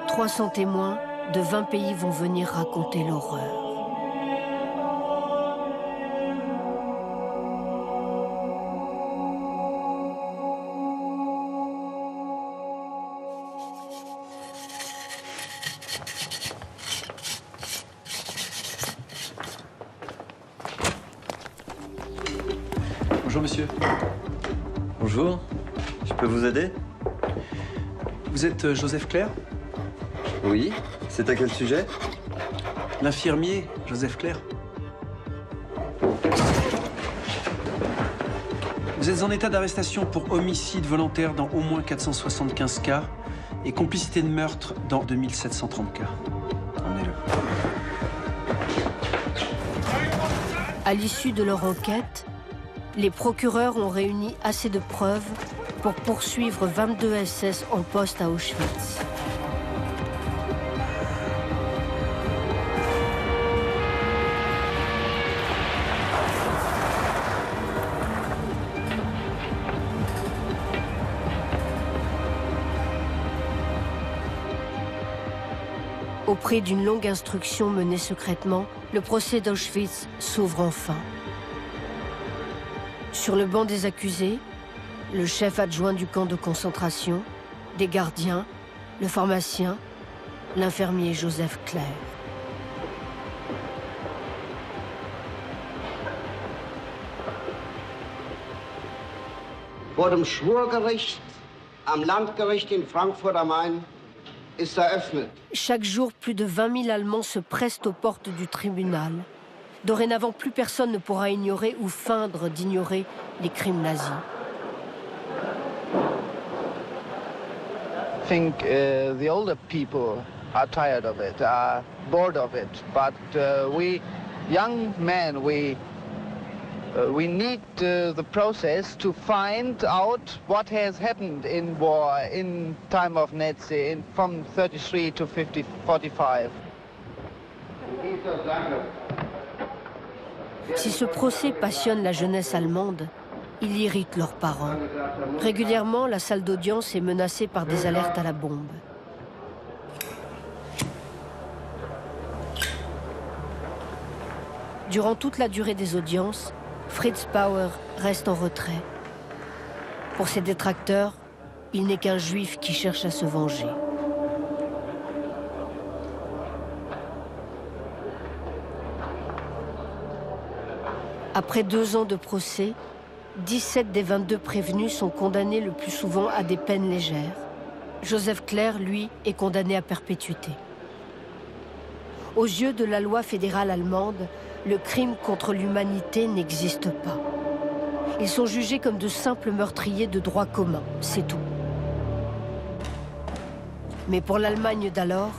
« 300 témoins de 20 pays vont venir raconter l'horreur. Bonjour, monsieur. Bonjour. Je peux vous aider? Vous êtes Joseph Clair? Oui. C'est à quel sujet? L'infirmier Joseph Clair. Vous êtes en état d'arrestation pour homicide volontaire dans au moins 475 cas et complicité de meurtre dans 2730 cas. Emmenez-le. À l'issue de leur enquête, les procureurs ont réuni assez de preuves pour poursuivre 22 SS en poste à Auschwitz. Au prix d'une longue instruction menée secrètement, le procès d'Auschwitz s'ouvre enfin. Sur le banc des accusés, le chef adjoint du camp de concentration, des gardiens, le pharmacien, l'infirmier Joseph Clair. Vor dem Schwurgericht am Landgericht in Frankfurt am Main ist eröffnet. Chaque jour, plus de 20 000 Allemands se pressent aux portes du tribunal. Dorénavant, plus personne ne pourra ignorer ou feindre d'ignorer les crimes nazis. I think the older people are tired of it, are bored of it. But we young men, we need the process to find out what has happened in war, in time of Nazi, from 33 to 45. Si ce procès passionne la jeunesse allemande, il irrite leurs parents. Régulièrement, la salle d'audience est menacée par des alertes à la bombe. Durant toute la durée des audiences, Fritz Bauer reste en retrait. Pour ses détracteurs, il n'est qu'un juif qui cherche à se venger. Après 2 ans de procès, 17 des 22 prévenus sont condamnés le plus souvent à des peines légères. Joseph Clair, lui, est condamné à perpétuité. Aux yeux de la loi fédérale allemande, le crime contre l'humanité n'existe pas. Ils sont jugés comme de simples meurtriers de droit commun, c'est tout. Mais pour l'Allemagne d'alors,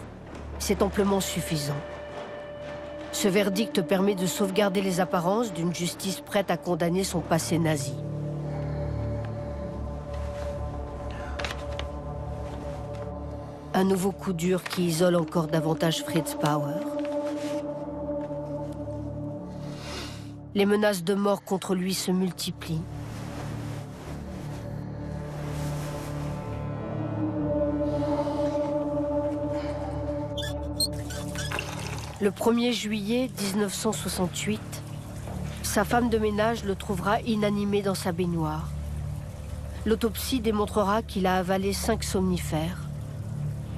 c'est amplement suffisant. Ce verdict permet de sauvegarder les apparences d'une justice prête à condamner son passé nazi. Un nouveau coup dur qui isole encore davantage Fritz Bauer. Les menaces de mort contre lui se multiplient. Le 1er juillet 1968, sa femme de ménage le trouvera inanimé dans sa baignoire. L'autopsie démontrera qu'il a avalé 5 somnifères.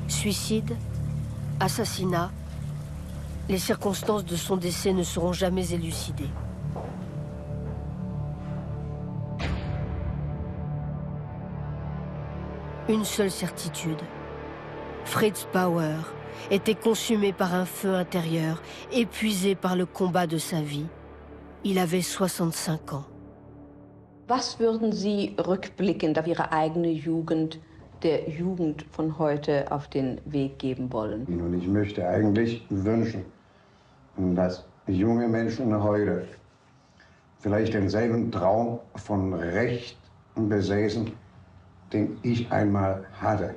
Suicide, assassinat, les circonstances de son décès ne seront jamais élucidées. Une seule certitude, Fritz Bauer était consumé par un feu intérieur, épuisé par le combat de sa vie. Il avait 65 ans. Was würden Sie rückblickend auf Ihre eigene Jugend, der Jugend von heute auf den Weg geben wollen? Und ich möchte eigentlich wünschen, dass junge Menschen heute vielleicht denselben Traum von Recht besäßen, den ich einmal hatte.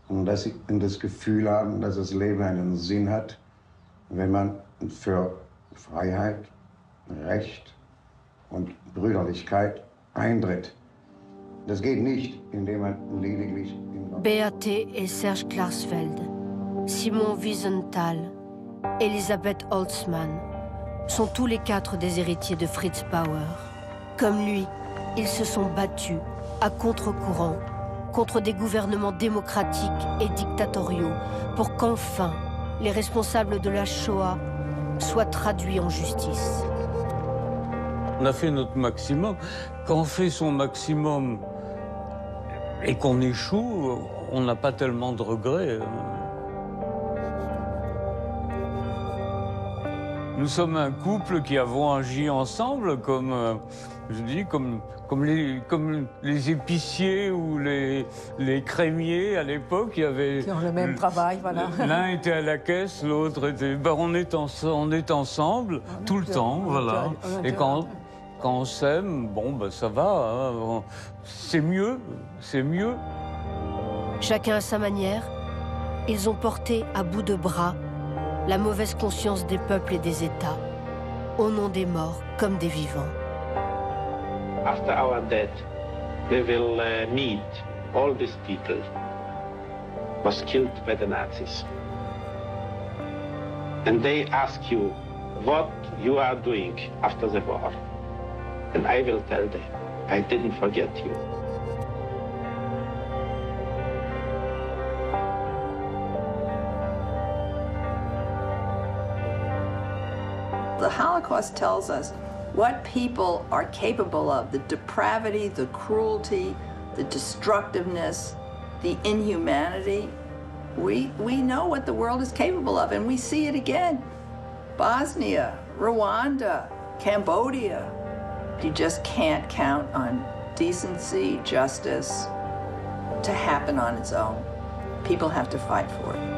Und dass sie das Gefühl haben, dass das Leben einen Sinn hat, wenn man für Freiheit, Recht und Brüderlichkeit eintritt. Das geht nicht, indem man lediglich... Beate et Serge Klarsfeld, Simon Wiesenthal, Elisabeth Holtzmann sont tous les 4 des héritiers de Fritz Bauer. Comme lui, ils se sont battus à contre-courant contre des gouvernements démocratiques et dictatoriaux pour qu'enfin les responsables de la Shoah soient traduits en justice. On a fait notre maximum. Quand on fait son maximum et qu'on échoue, on n'a pas tellement de regrets. Nous sommes un couple qui avons agi ensemble comme, je dis, comme les épiciers ou les crémiers à l'époque. Il y avait qui ont le même travail, voilà. L'un était à la caisse, l'autre était... Ben, on est ensemble tout le temps, voilà. Et quand on s'aime, bon, ben, ça va, hein. C'est mieux, c'est mieux. Chacun à sa manière, ils ont porté à bout de bras la mauvaise conscience des peuples et des États, au nom des morts comme des vivants. After our death, they will meet all these people was killed by the Nazis. And they ask you what you are doing after the war. And I will tell them, I didn't forget you. The Holocaust tells us what people are capable of, the depravity, the cruelty, the destructiveness, the inhumanity. We know what the world is capable of, and we see it again. Bosnia, Rwanda, Cambodia. You just can't count on decency, justice to happen on its own. People have to fight for it.